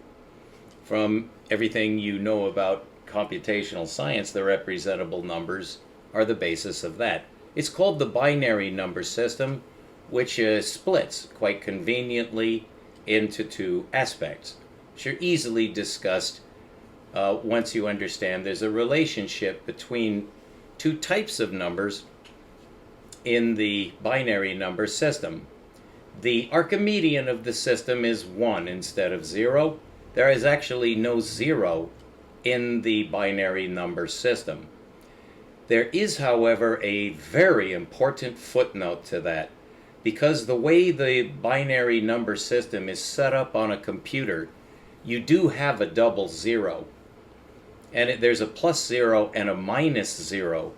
S1: from everything you know about computational science. The representable numbers are the basis of that. It's called the binary number system, which splits quite conveniently into two aspects, which are easily discussed once you understand there's a relationship between two types of numbers in the binary number system. The Archimedean of the system is 1 instead of 0. There is actually no 0 in the binary number system. There is, however, a very important footnote to that, because the way the binary number system is set up on a computer, you do have a double 0. And there's a +0 and a -0,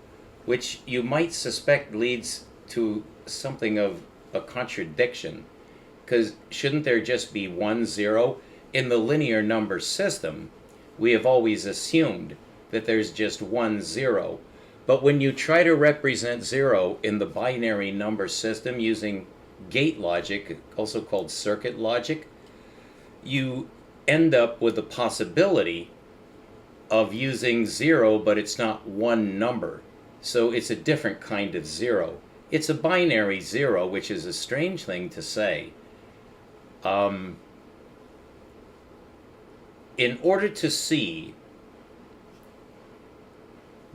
S1: which you might suspect leads to something of a contradiction, because shouldn't there just be 1 0? In the linear number system, we have always assumed that there's just 1 0. But when you try to represent 0 in the binary number system using gate logic, also called circuit logic, you end up with the possibility of using 0, but it's not one number. So it's a different kind of 0. It's a binary 0, which is a strange thing to say. In order to see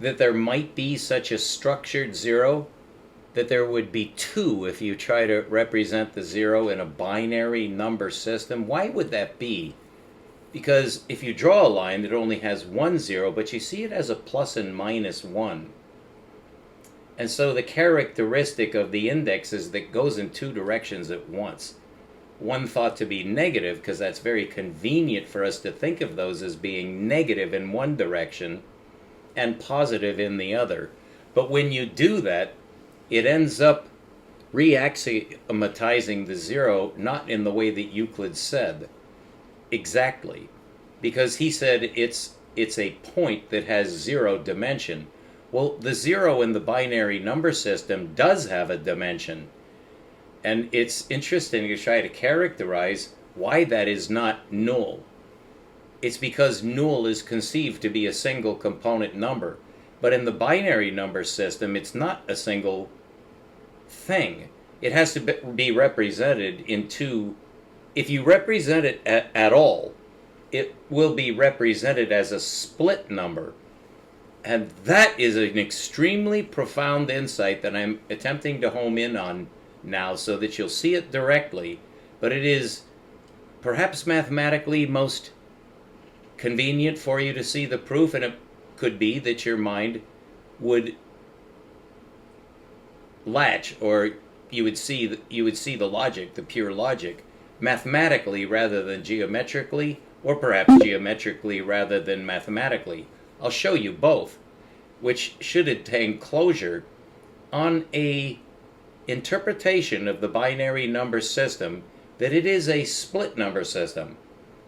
S1: that there might be such a structured 0, that there would be 2 if you try to represent the 0 in a binary number system, why would that be? Because if you draw a line that only has 1 0, but you see it as a plus and minus 1. And so the characteristic of the index is that it goes in two directions at once. One thought to be negative, because that's very convenient for us to think of those as being negative in one direction and positive in the other. But when you do that, it ends up re-axiomatizing the zero, not in the way that Euclid said exactly, because he said it's a point that has zero dimension. Well, the zero in the binary number system does have a dimension. And it's interesting to try to characterize why that is not null. It's because null is conceived to be a single component number. But in the binary number system, it's not a single thing. It has to be represented in two. If you represent it at all, it will be represented as a split number. And that is an extremely profound insight that I'm attempting to home in on now so that you'll see it directly. But it is perhaps mathematically most convenient for you to see the proof, and it could be that your mind would latch, or you would see the logic, the pure logic, mathematically rather than geometrically, or perhaps geometrically rather than mathematically. I'll show you both, which should attain closure on a interpretation of the binary number system that it is a split number system.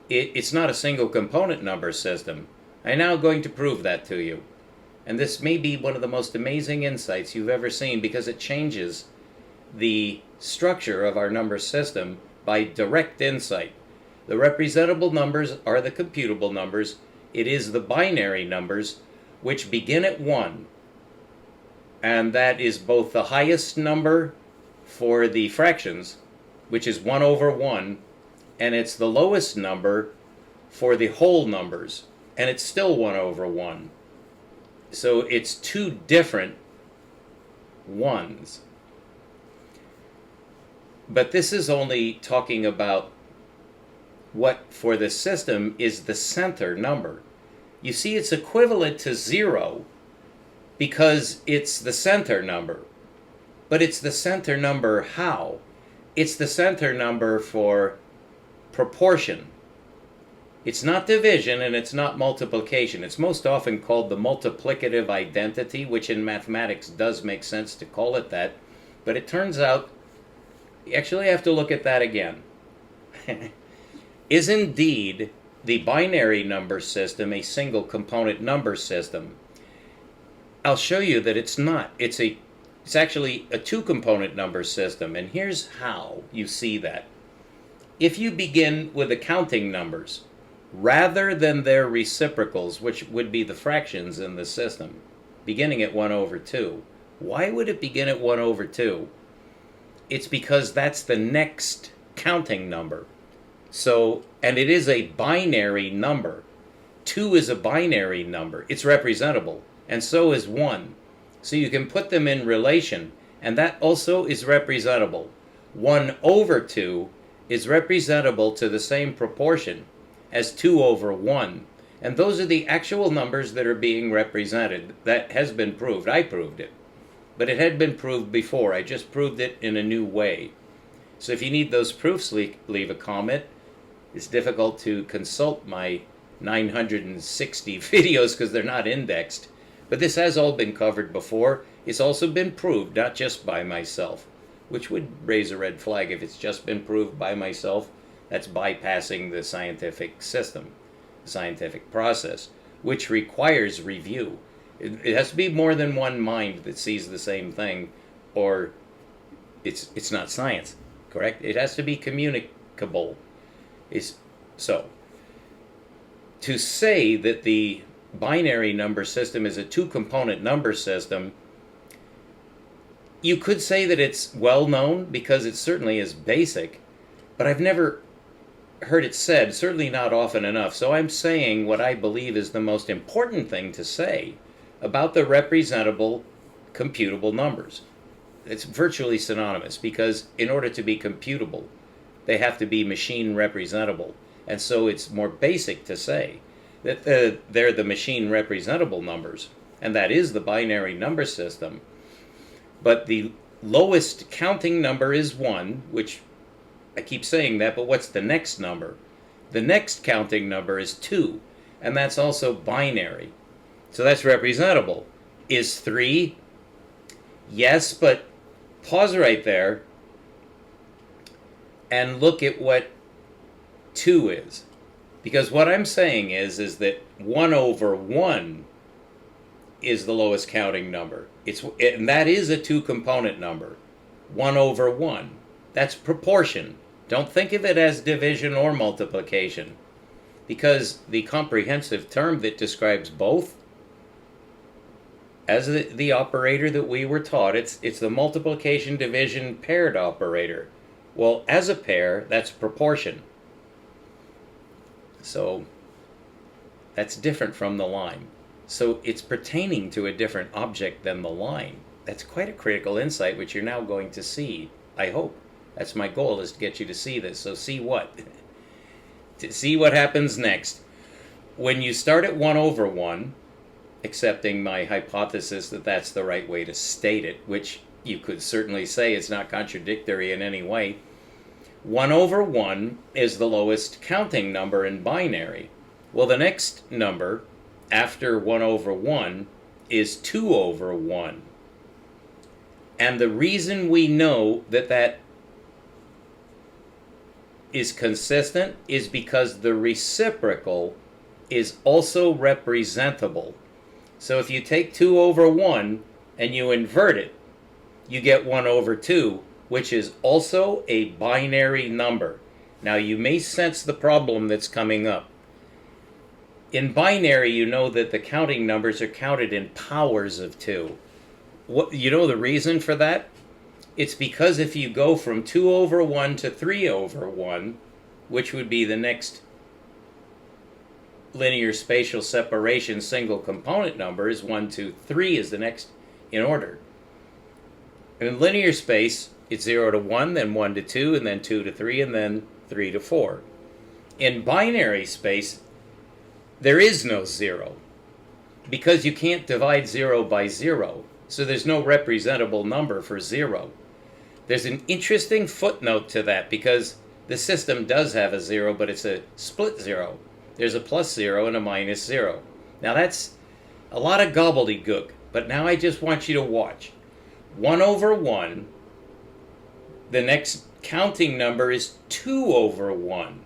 S1: It's not a single component number system. I'm now going to prove that to you. And this may be one of the most amazing insights you've ever seen, because it changes the structure of our number system by direct insight. The representable numbers are the computable numbers. It is the binary numbers which begin at 1. And that is both the highest number for the fractions, which is 1 over 1, and it's the lowest number for the whole numbers, and it's still 1 over 1. So it's two different ones. But this is only talking about what for the system is the center number. You see, it's equivalent to 0 because it's the center number. But it's the center number how? It's the center number for proportion. It's not division and it's not multiplication. It's most often called the multiplicative identity, which in mathematics does make sense to call it that. But it turns out, you actually have to look at that again. Is indeed the binary number system a single component number system? I'll show you that it's not. It's actually a two component number system, and here's how you see that. If you begin with the counting numbers rather than their reciprocals, which would be the fractions in the system, beginning at 1 over 2. Why would it begin at 1 over 2? It's because that's the next counting number. So, and it is a binary number. 2 is a binary number. It's representable, and so is 1. So you can put them in relation, and that also is representable. 1 over 2 is representable to the same proportion as 2 over 1. And those are the actual numbers that are being represented. That has been proved. I proved it. But it had been proved before. I just proved it in a new way. So if you need those proofs, leave a comment. It's difficult to consult my 960 videos because they're not indexed. But this has all been covered before. It's also been proved, not just by myself, which would raise a red flag if it's just been proved by myself. That's bypassing the scientific system, the scientific process, which requires review. It has to be more than one mind that sees the same thing, or it's not science, correct? It has to be communicable. So, to say that the binary number system is a two-component number system, you could say that it's well known because it certainly is basic, but I've never heard it said, certainly not often enough. So I'm saying what I believe is the most important thing to say about the representable computable numbers. It's virtually synonymous, because in order to be computable, they have to be machine representable. And so it's more basic to say that they're the machine representable numbers, and that is the binary number system. But the lowest counting number is 1, which I keep saying that, but what's the next number? The next counting number is 2, and that's also binary. So that's representable. Is 3? Yes, but pause right there and look at what 2 is. Because what I'm saying is that 1 over 1 is the lowest counting number. And that is a 2-component number. 1 over 1. That's proportion. Don't think of it as division or multiplication, because the comprehensive term that describes both, as the operator that we were taught, it's the multiplication division paired operator. Well, as a pair, that's proportion. So that's different from the line. So it's pertaining to a different object than the line. That's quite a critical insight, which you're now going to see, I hope. That's my goal, is to get you to see this. So see what? To see what happens next. When you start at 1 over 1, accepting my hypothesis that that's the right way to state it, which you could certainly say it's not contradictory in any way, 1 over 1 is the lowest counting number in binary. Well, the next number after 1 over 1 is 2 over 1. And the reason we know that that is consistent is because the reciprocal is also representable. So if you take 2 over 1 and you invert it, you get 1 over 2, which is also a binary number. Now you may sense the problem that's coming up. In binary, you know that the counting numbers are counted in powers of 2. You know the reason for that? It's because if you go from 2 over 1 to 3 over 1, which would be the next linear spatial separation single component number, is 1, 2, 3 is the next in order. In linear space, it's 0 to 1, then 1 to 2, and then 2 to 3, and then 3 to 4. In binary space, there is no 0, because you can't divide 0 by 0, so there's no representable number for 0. There's an interesting footnote to that, because the system does have a 0, but it's a split 0. There's a plus 0 and a minus 0. Now that's a lot of gobbledygook, but now I just want you to watch. 1 over 1, the next counting number is 2 over 1.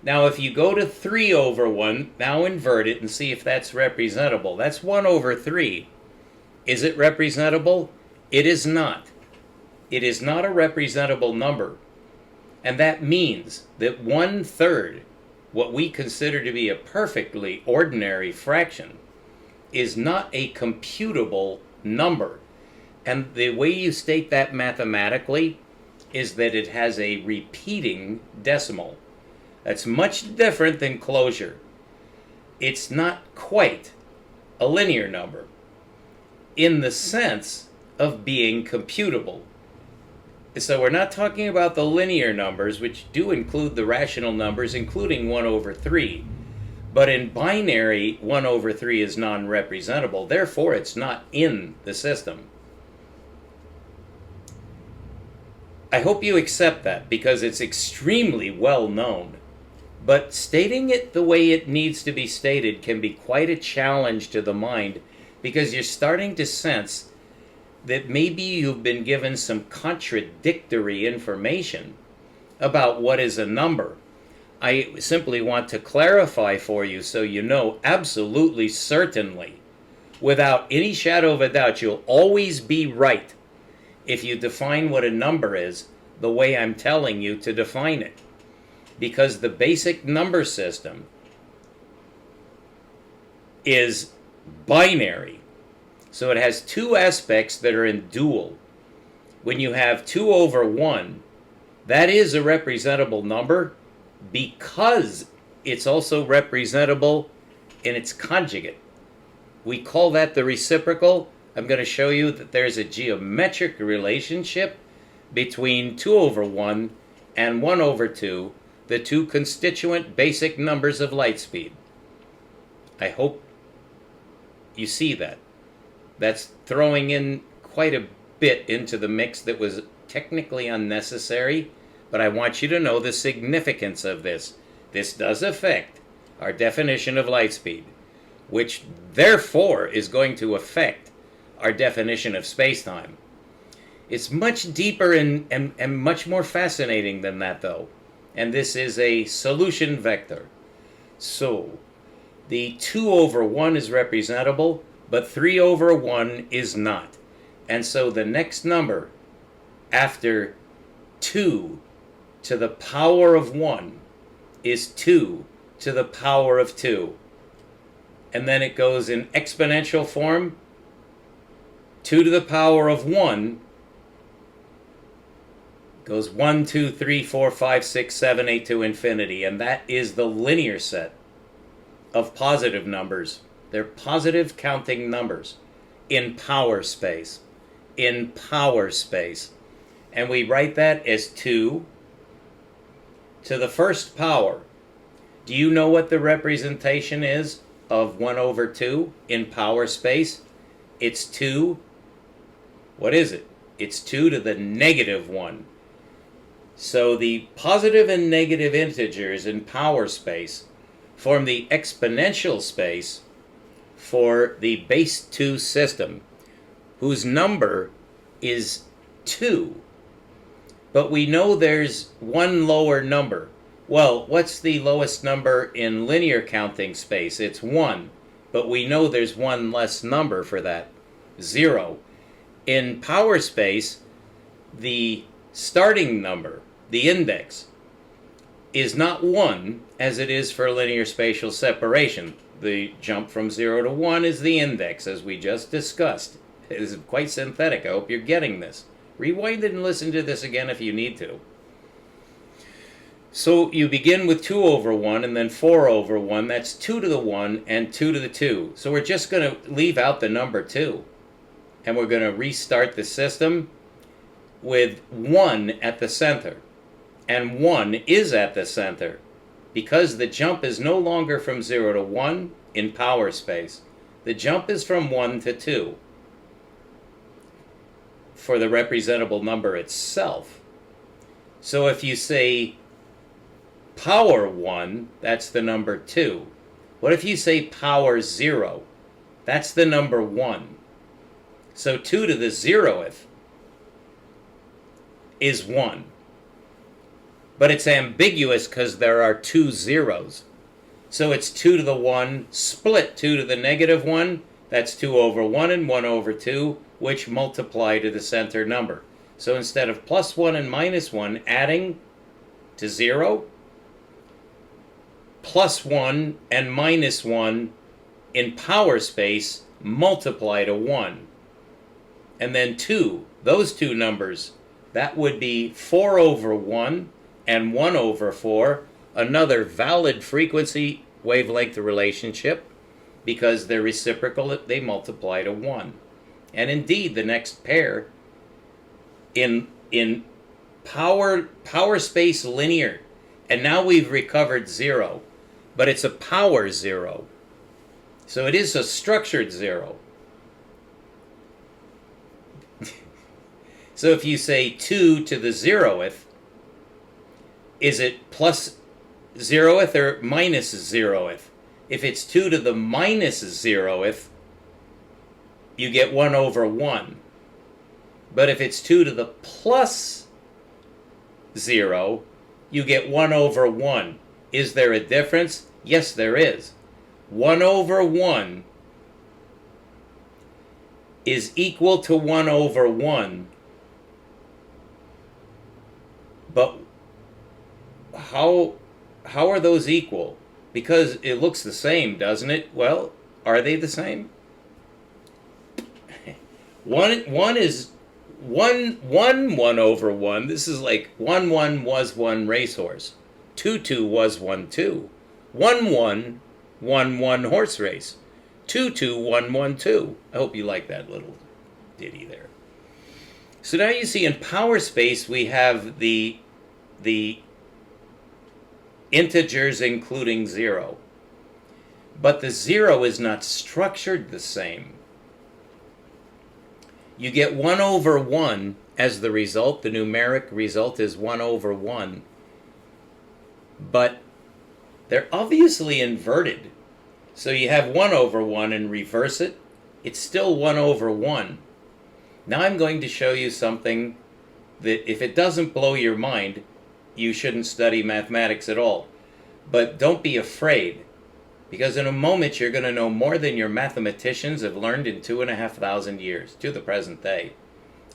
S1: Now if you go to 3 over 1, now invert it and see if that's representable. That's 1 over 3. Is it representable? It is not. It is not a representable number. And that means that 1/3, what we consider to be a perfectly ordinary fraction, is not a computable number. And the way you state that mathematically is that it has a repeating decimal. That's much different than closure. It's not quite a linear number in the sense of being computable. So we're not talking about the linear numbers, which do include the rational numbers, including 1 over 3. But in binary, 1 over 3 is non-representable. Therefore, it's not in the system. I hope you accept that, because it's extremely well known. But stating it the way it needs to be stated can be quite a challenge to the mind, because you're starting to sense that maybe you've been given some contradictory information about what is a number. I simply want to clarify for you so you know absolutely certainly, without any shadow of a doubt, you'll always be right if you define what a number is the way I'm telling you to define it. Because the basic number system is binary. So it has two aspects that are in dual. When you have 2 over 1, that is a representable number because it's also representable in its conjugate. We call that the reciprocal. I'm going to show you that there's a geometric relationship between 2 over 1 and 1 over 2, the two constituent basic numbers of light speed. I hope you see that. That's throwing in quite a bit into the mix that was technically unnecessary, but I want you to know the significance of this. This does affect our definition of light speed, which therefore is going to affect our definition of space-time. It's much deeper and much more fascinating than that, though. And this is a solution vector. So, the 2 over 1 is representable, but 3 over 1 is not. And so the next number after 2 to the power of 1 is 2 to the power of 2. And then it goes in exponential form. 2 to the power of 1 goes 1, 2, 3, 4, 5, 6, 7, 8 to infinity. And that is the linear set of positive numbers. They're positive counting numbers in power space. In power space. And we write that as 2 to the first power. Do you know what the representation is of 1 over 2 in power space? It's 2. What is it? It's 2 to the negative 1. So the positive and negative integers in power space form the exponential space for the base 2 system, whose number is 2. But we know there's one lower number. Well, what's the lowest number in linear counting space? It's 1. But we know there's one less number for that, 0. In power space, the starting number, the index, is not 1 as it is for linear spatial separation. The jump from 0 to 1 is the index, as we just discussed. It is quite synthetic. I hope you're getting this. Rewind it and listen to this again if you need to. So you begin with 2 over 1 and then 4 over 1. That's 2 to the 1 and 2 to the 2. So we're just going to leave out the number 2. And we're going to restart the system with 1 at the center. And 1 is at the center because the jump is no longer from 0 to 1 in power space. The jump is from 1 to 2 for the representable number itself. So if you say power 1, that's the number 2. What if you say power 0? That's the number 1. So 2 to the 0th is 1. But it's ambiguous because there are 2 zeros. So it's 2 to the 1, split 2 to the negative 1. That's 2 over 1 and 1 over 2, which multiply to the center number. So instead of plus 1 and minus 1 adding to 0, plus 1 and minus 1 in power space multiply to 1. And then 2, those two numbers, that would be 4 over 1 and 1 over 4, another valid frequency wavelength relationship, because they're reciprocal, they multiply to 1. And indeed, the next pair in power space linear, and now we've recovered 0, but it's a power 0. So it is a structured 0. So if you say 2 to the 0th, is it plus 0th or minus 0th? If it's 2 to the minus 0th, you get 1 over 1. But if it's 2 to the plus 0, you get 1 over 1. Is there a difference? Yes, there is. 1 over 1 is equal to 1 over 1. But how are those equal? Because it looks the same, doesn't it? Well, are they the same? One is 1 over 1. This is like 1 was 1 racehorse. 2 was 1 1 horse race. 2 1 2. I hope you like that little ditty there. So now you see in power space we have the integers including 0. But the 0 is not structured the same. You get 1 over 1 as the result. The numeric result is 1 over 1. But they're obviously inverted. So you have 1 over 1 and reverse it. It's still 1 over 1. Now I'm going to show you something that if it doesn't blow your mind, you shouldn't study mathematics at all. But don't be afraid, because in a moment you're going to know more than your mathematicians have learned in 2,500 years to the present day.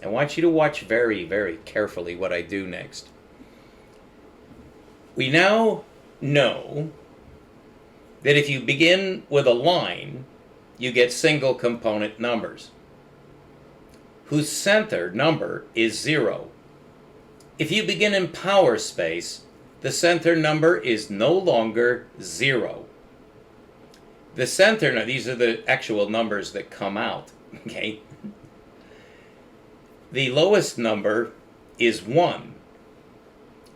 S1: I want you to watch very, very carefully what I do next. We now know that if you begin with a line, you get single component numbers whose center number is 0. If you begin in power space, the center number is no longer 0. The center, these are the actual numbers that come out, okay? The lowest number is 1.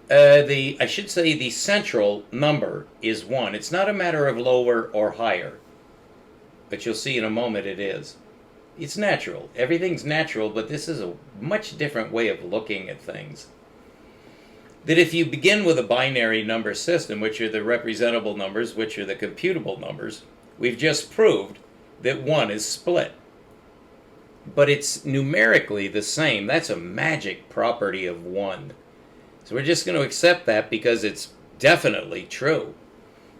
S1: I should say the central number is 1. It's not a matter of lower or higher, but you'll see in a moment it is. It's natural. Everything's natural, but this is a much different way of looking at things. That if you begin with a binary number system, which are the representable numbers, which are the computable numbers, we've just proved that 1 is split. But it's numerically the same. That's a magic property of 1. So we're just going to accept that because it's definitely true.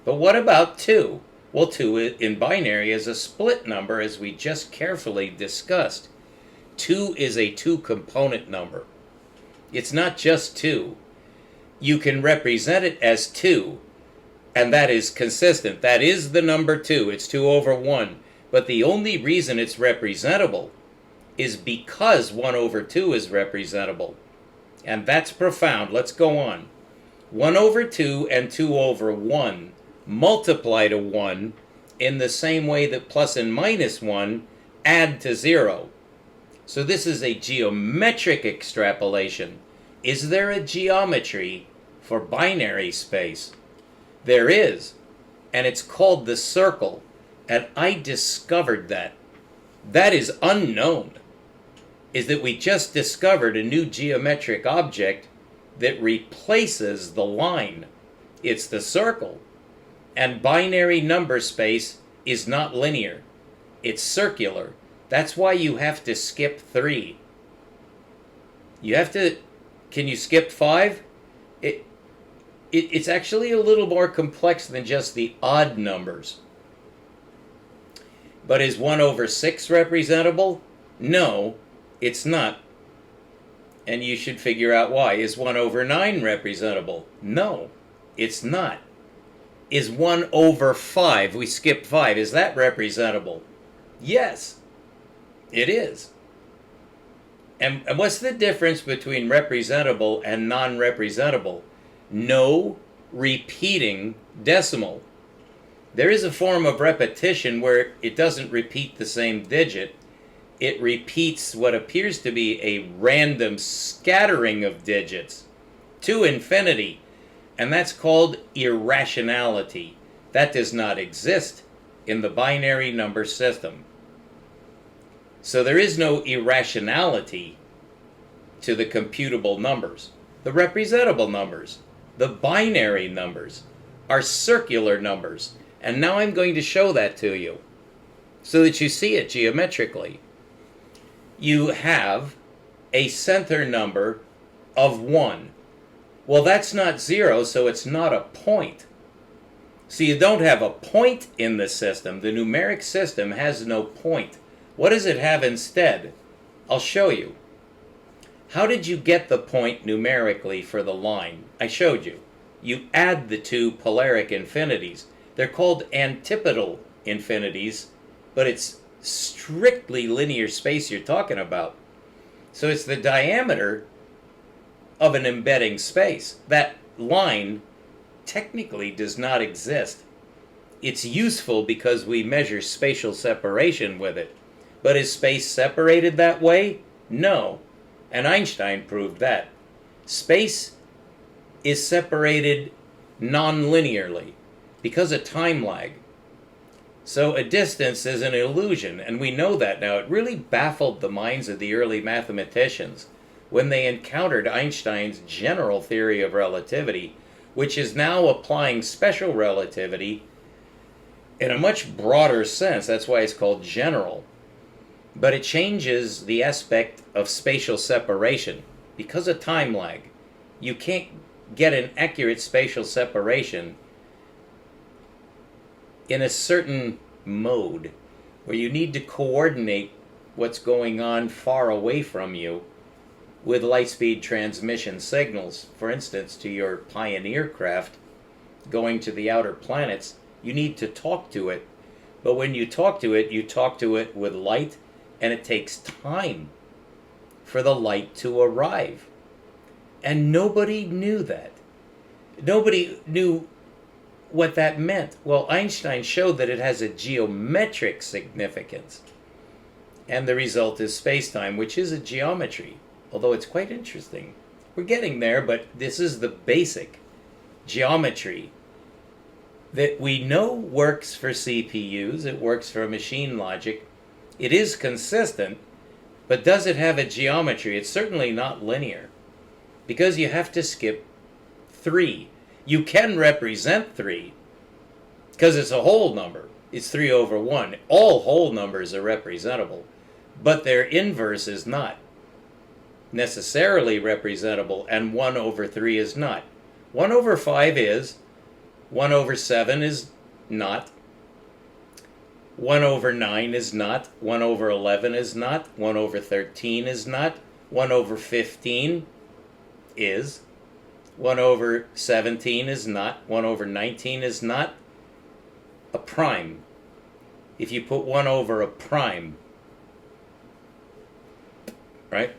S1: But what about 2? Well, 2 in binary is a split number, as we just carefully discussed. 2 is a 2-component number. It's not just 2. You can represent it as 2, and that is consistent. That is the number 2. It's 2 over 1. But the only reason it's representable is because 1 over 2 is representable. And that's profound. Let's go on. 1 over 2 and 2 over 1 multiply to 1 in the same way that plus and minus 1 add to 0. So this is a geometric extrapolation. Is there a geometry for binary space? There is, and it's called the circle, and I discovered that. That is unknown, is that we just discovered a new geometric object that replaces the line. It's the circle. And binary number space is not linear. It's circular. That's why you have to skip 3. You have to... Can you skip 5? It's actually a little more complex than just the odd numbers. But is 1 over 6 representable? No, it's not. And you should figure out why. Is 1 over 9 representable? No, it's not. Is 1 over 5, we skipped 5, is that representable? Yes, it is. And what's the difference between representable and non-representable? No repeating decimal. There is a form of repetition where it doesn't repeat the same digit. It repeats what appears to be a random scattering of digits to infinity. And that's called irrationality. That does not exist in the binary number system. So there is no irrationality to the computable numbers. The representable numbers, the binary numbers, are circular numbers. And now I'm going to show that to you so that you see it geometrically. You have a center number of 1. Well, that's not 0, so it's not a point. So you don't have a point in the system. The numeric system has no point. What does it have instead? I'll show you. How did you get the point numerically for the line? I showed you. You add the two polaric infinities. They're called antipodal infinities, but it's strictly linear space you're talking about. So it's the diameter of an embedding space. That line technically does not exist. It's useful because we measure spatial separation with it. But is space separated that way? No. And Einstein proved that. Space is separated non-linearly because of time lag. So a distance is an illusion, and we know that now. It really baffled the minds of the early mathematicians when they encountered Einstein's general theory of relativity, which is now applying special relativity in a much broader sense. That's why it's called general. But it changes the aspect of spatial separation. Because of time lag, you can't get an accurate spatial separation in a certain mode where you need to coordinate what's going on far away from you with light-speed transmission signals. For instance, to your Pioneer craft going to the outer planets, you need to talk to it. But when you talk to it with light, and it takes time for the light to arrive. And nobody knew that. Nobody knew what that meant. Well, Einstein showed that it has a geometric significance. And the result is space-time, which is a geometry, although it's quite interesting. We're getting there, but this is the basic geometry that we know works for CPUs. It works for machine logic. It is consistent, but does it have a geometry? It's certainly not linear, because you have to skip 3. You can represent 3, because it's a whole number. It's 3 over 1. All whole numbers are representable, but their inverse is not necessarily representable, and 1 over 3 is not. 1 over 5 is, 1 over 7 is not, 1 over 9 is not, 1 over 11 is not, 1 over 13 is not, 1 over 15 is, 1 over 17 is not, 1 over 19 is not. A prime. If you put 1 over a prime, right?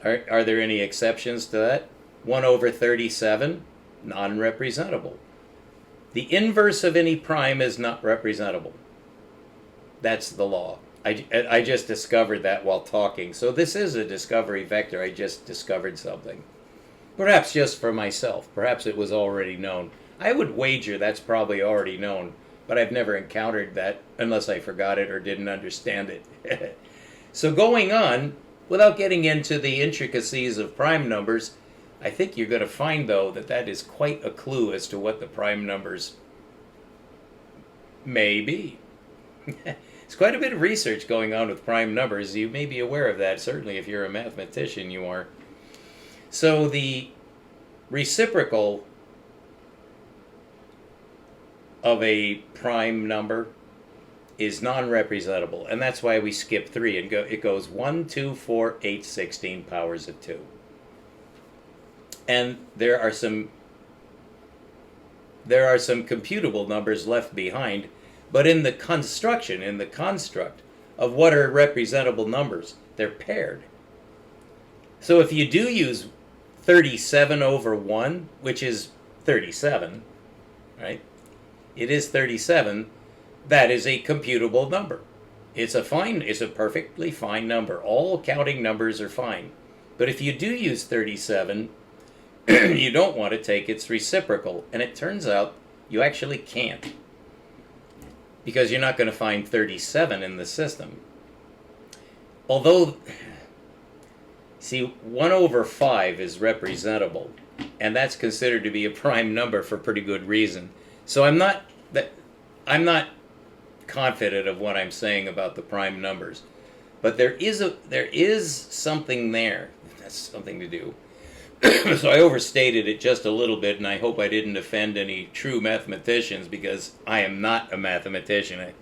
S1: Are there any exceptions to that? 1 over 37, non-representable. The inverse of any prime is not representable. That's the law. I just discovered that while talking. So this is a discovery vector. I just discovered something. Perhaps just for myself. Perhaps it was already known. I would wager that's probably already known, but I've never encountered that unless I forgot it or didn't understand it. So going on, without getting into the intricacies of prime numbers, I think you're going to find, though, that that is quite a clue as to what the prime numbers may be. There's quite a bit of research going on with prime numbers. You may be aware of that. Certainly, if you're a mathematician, you are. So the reciprocal of a prime number is non-representable, and that's why we skip 3 and it goes 1, 2, 4, 8, 16 powers of 2. And there are some computable numbers left behind, but in the construct of what are representable numbers, they're paired. So if you do use 37 over 1, which is 37, right? It is 37. That is a computable number. It's a perfectly fine number. All counting numbers are fine. But if you do use 37, you don't want to take its reciprocal. And it turns out you actually can't, because you're not going to find 37 in the system. Although, see, 1 over 5 is representable, and that's considered to be a prime number for pretty good reason. So I'm not confident of what I'm saying about the prime numbers, but there is something there. That's something to do. So I overstated it just a little bit, and I hope I didn't offend any true mathematicians, because I am not a mathematician.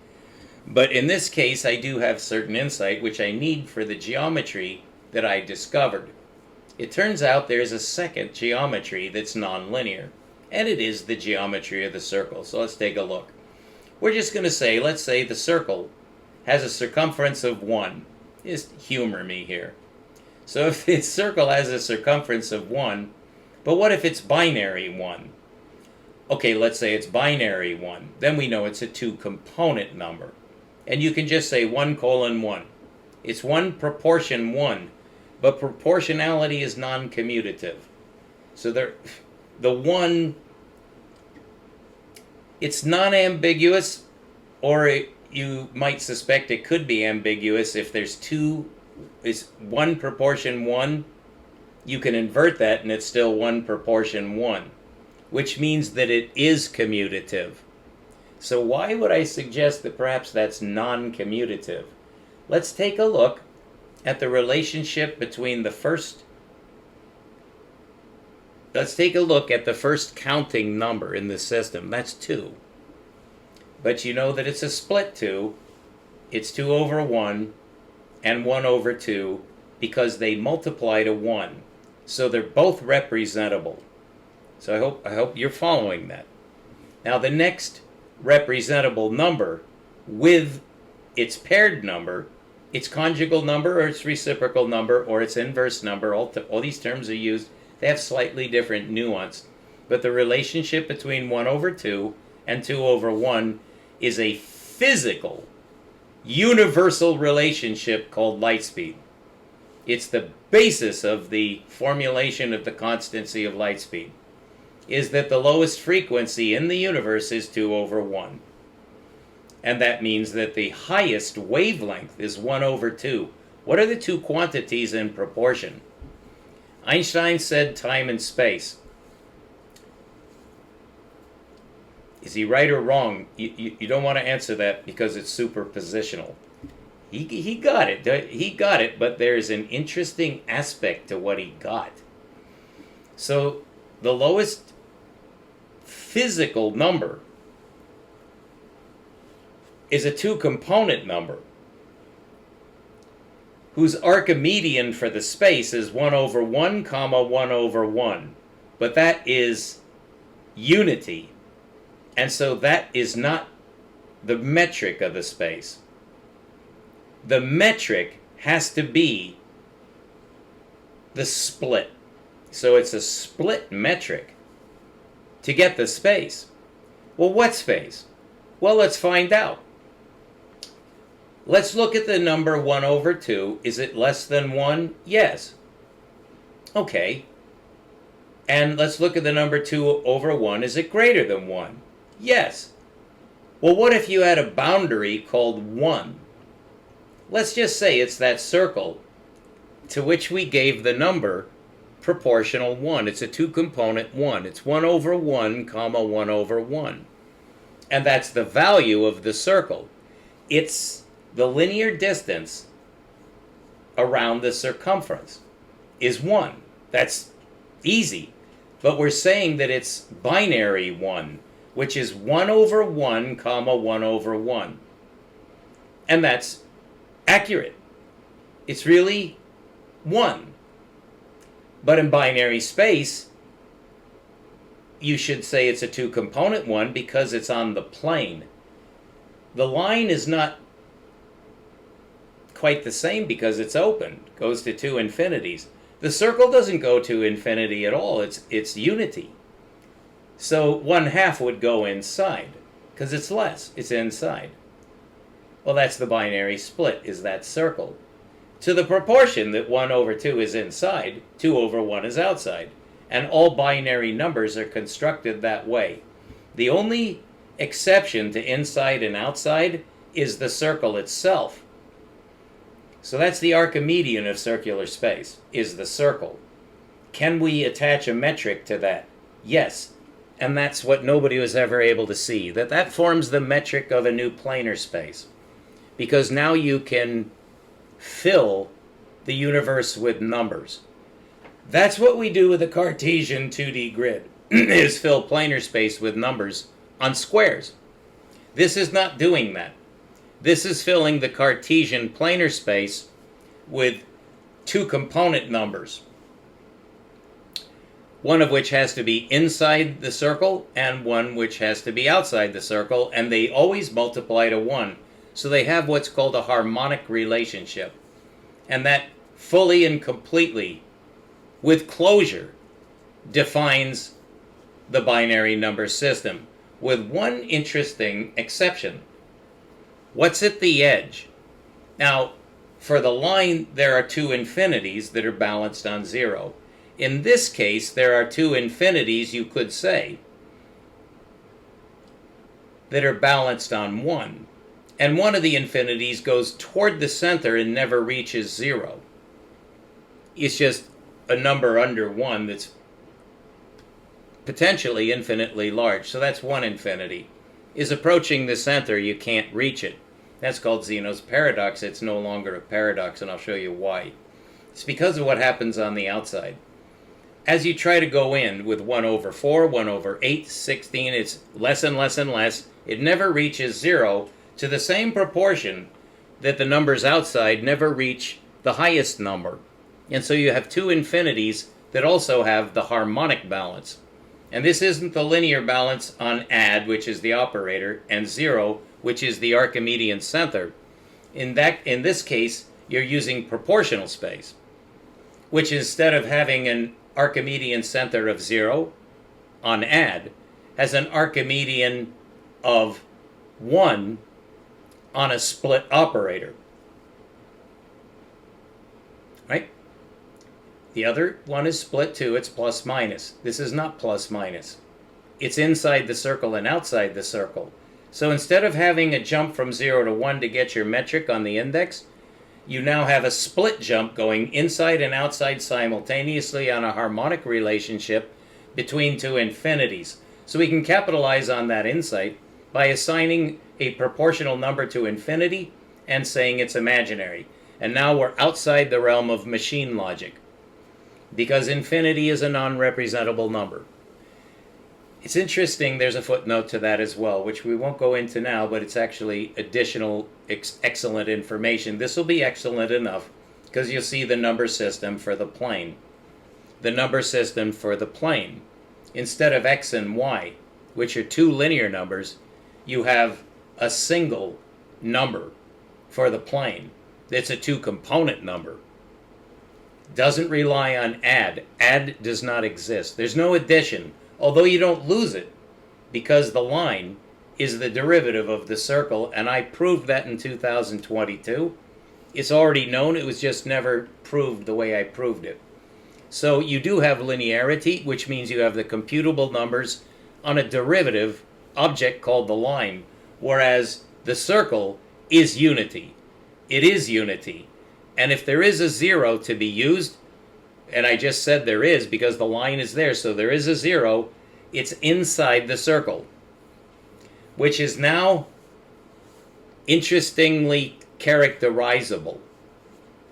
S1: But in this case, I do have certain insight which I need for the geometry that I discovered. It turns out there's a second geometry that's nonlinear, and it is the geometry of the circle. So let's take a look. We're just going to say, let's say the circle has a circumference of 1. Just humor me here. So if the circle has a circumference of 1, but what if it's binary 1? Okay, let's say it's binary 1. Then we know it's a 2-component number. And you can just say 1 colon 1. It's 1 proportion 1, but proportionality is non-commutative. So the 1 It's non-ambiguous, or you might suspect it could be ambiguous if there's is 1 proportion 1. You can invert that and it's still 1 proportion 1, which means that it is commutative. So why would I suggest that perhaps that's non-commutative? Let's take a look at the relationship between the first. Let's take a look at the first counting number in the system. That's 2. But you know that it's a split 2. It's 2 over 1 and 1 over 2 because they multiply to 1. So they're both representable. So I hope you're following that. Now the next representable number with its paired number, its conjugal number or its reciprocal number or its inverse number, all these terms are used. They have slightly different nuance. But the relationship between 1 over 2 and 2 over 1 is a physical, universal relationship called light speed. It's the basis of the formulation of the constancy of light speed, is that the lowest frequency in the universe is 2 over 1. And that means that the highest wavelength is 1 over 2. What are the two quantities in proportion? Einstein said time and space. Is he right or wrong? You don't want to answer that because it's superpositional. He got it. He got it, but there's an interesting aspect to what he got. So the lowest physical number is a 2-component number whose Archimedean for the space is 1 over 1 comma 1 over 1. But that is unity. And so that is not the metric of the space. The metric has to be the split. So it's a split metric to get the space. Well, what space? Well, let's find out. Let's look at the number 1 over 2. Is it less than 1? Yes. Okay. And let's look at the number 2 over 1. Is it greater than 1? Yes. Well, what if you had a boundary called 1? Let's just say it's that circle to which we gave the number proportional 1. It's a 2-component 1. It's 1 over 1 comma 1 over 1. And that's the value of the circle. It's the linear distance around the circumference is 1. That's easy. But we're saying that it's binary 1, which is 1 over 1 comma 1 over 1. And that's accurate. It's really 1. But in binary space, you should say it's a 2-component 1 because it's on the plane. The line is not quite the same because it's open. It goes to 2 infinities. The circle doesn't go to infinity at all. It's unity. So 1/2 would go inside because it's less. It's inside. Well, that's the binary split, is that circle. To the proportion that 1 over 2 is inside, 2 over 1 is outside. And all binary numbers are constructed that way. The only exception to inside and outside is the circle itself. So that's the Archimedean of circular space, is the circle. Can we attach a metric to that? Yes. And that's what nobody was ever able to see, that forms the metric of a new planar space. Because now you can fill the universe with numbers. That's what we do with a Cartesian 2D grid, is fill planar space with numbers on squares. This is not doing that. This is filling the Cartesian planar space with 2-component numbers, one of which has to be inside the circle and one which has to be outside the circle, and they always multiply to 1. So they have what's called a harmonic relationship. And that fully and completely, with closure, defines the binary number system, with one interesting exception. What's at the edge? Now, for the line, there are 2 infinities that are balanced on 0. In this case, there are 2 infinities, you could say. that are balanced on 1. And one of the infinities goes toward the center and never reaches 0. It's just a number under 1 that's potentially infinitely large. So that's one infinity. Is approaching the center, you can't reach it. That's called Zeno's paradox. It's no longer a paradox, and I'll show you why. It's because of what happens on the outside. As you try to go in with 1 over 4, 1 over 8, 16, it's less and less and less. It never reaches 0 to the same proportion that the numbers outside never reach the highest number. And so you have two infinities that also have the harmonic balance. And this isn't the linear balance on add, which is the operator, and 0, which is the Archimedean center. In this case, you're using proportional space, which instead of having an Archimedean center of 0 on add, has an Archimedean of 1 on a split operator. Right? The other one is split too, it's plus minus. This is not plus minus. It's inside the circle and outside the circle. So instead of having a jump from 0 to 1 to get your metric on the index, you now have a split jump going inside and outside simultaneously on a harmonic relationship between two infinities. So we can capitalize on that insight by assigning a proportional number to infinity and saying it's imaginary. And now we're outside the realm of machine logic, because infinity is a non-representable number. It's interesting, there's a footnote to that as well, which we won't go into now, but it's actually additional excellent information. This will be excellent enough because you'll see the number system for the plane. The number system for the plane. Instead of x and y, which are two linear numbers, you have a single number for the plane. It's a two-component number. Doesn't rely on add. Add does not exist. There's no addition, although you don't lose it, because the line is the derivative of the circle, and I proved that in 2022. It's already known, it was just never proved the way I proved it. So you do have linearity, which means you have the computable numbers on a derivative object called the line, whereas the circle is unity. It is unity. And if there is a 0 to be used, and I just said there is because the line is there, so there is a 0, it's inside the circle, which is now interestingly characterizable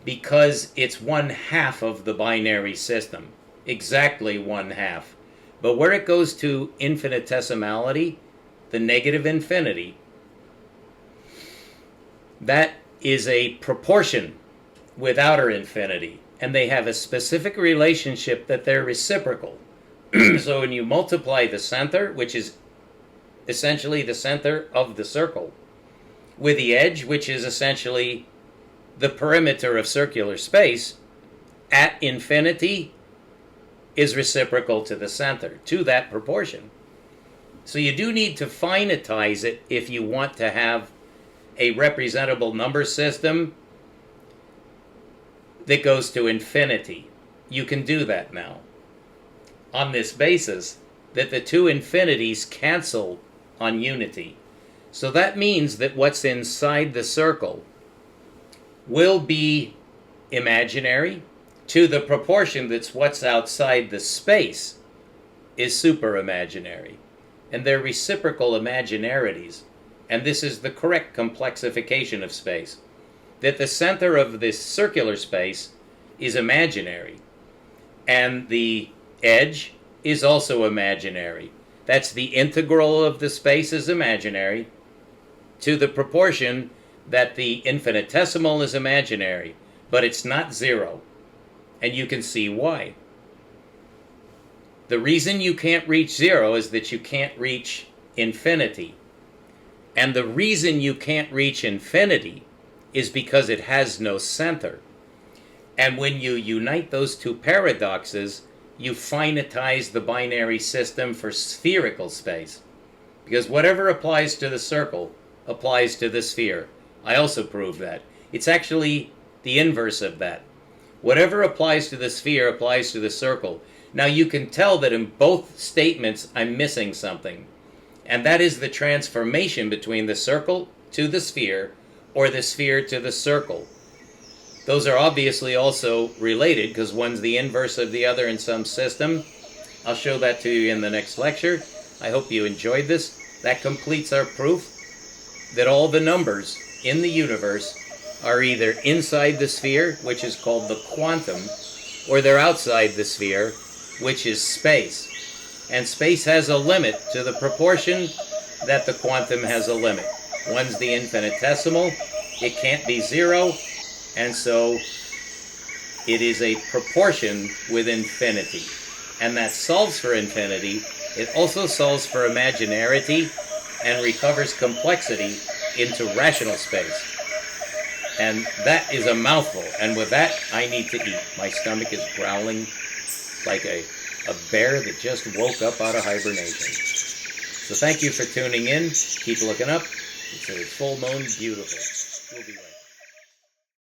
S1: because it's 1/2 of the binary system, exactly 1/2. But where it goes to infinitesimality, the negative infinity, that is a proportion with outer infinity, and they have a specific relationship that they're reciprocal. So when you multiply the center, which is essentially the center of the circle, with the edge, which is essentially the perimeter of circular space, at infinity is reciprocal to the center, to that proportion. So you do need to finitize it if you want to have a representable number system that goes to infinity. You can do that now on this basis that the two infinities cancel on unity. So that means that what's inside the circle will be imaginary to the proportion that's what's outside the space is superimaginary. And they're reciprocal imaginarities. And this is the correct complexification of space. That the center of this circular space is imaginary. And the edge is also imaginary. That's the integral of the space is imaginary to the proportion that the infinitesimal is imaginary, but it's not 0. And you can see why. The reason you can't reach 0 is that you can't reach infinity. And the reason you can't reach infinity is because it has no center. And when you unite those two paradoxes, you finitize the binary system for spherical space. Because whatever applies to the circle applies to the sphere. I also proved that. It's actually the inverse of that. Whatever applies to the sphere applies to the circle. Now you can tell that in both statements I'm missing something. And that is the transformation between the circle to the sphere, or the sphere to the circle. Those are obviously also related because one's the inverse of the other in some system. I'll show that to you in the next lecture. I hope you enjoyed this. That completes our proof that all the numbers in the universe are either inside the sphere, which is called the quantum, or they're outside the sphere, which is space. And space has a limit to the proportion that the quantum has a limit. One's the infinitesimal, it can't be zero, and so it is a proportion with infinity. And that solves for infinity. It also solves for imaginarity and recovers complexity into rational space. And that is a mouthful. And with that, I need to eat. My stomach is growling like a bear that just woke up out of hibernation. So thank you for tuning in. Keep looking up. It's a full moon, beautiful. We'll be right back.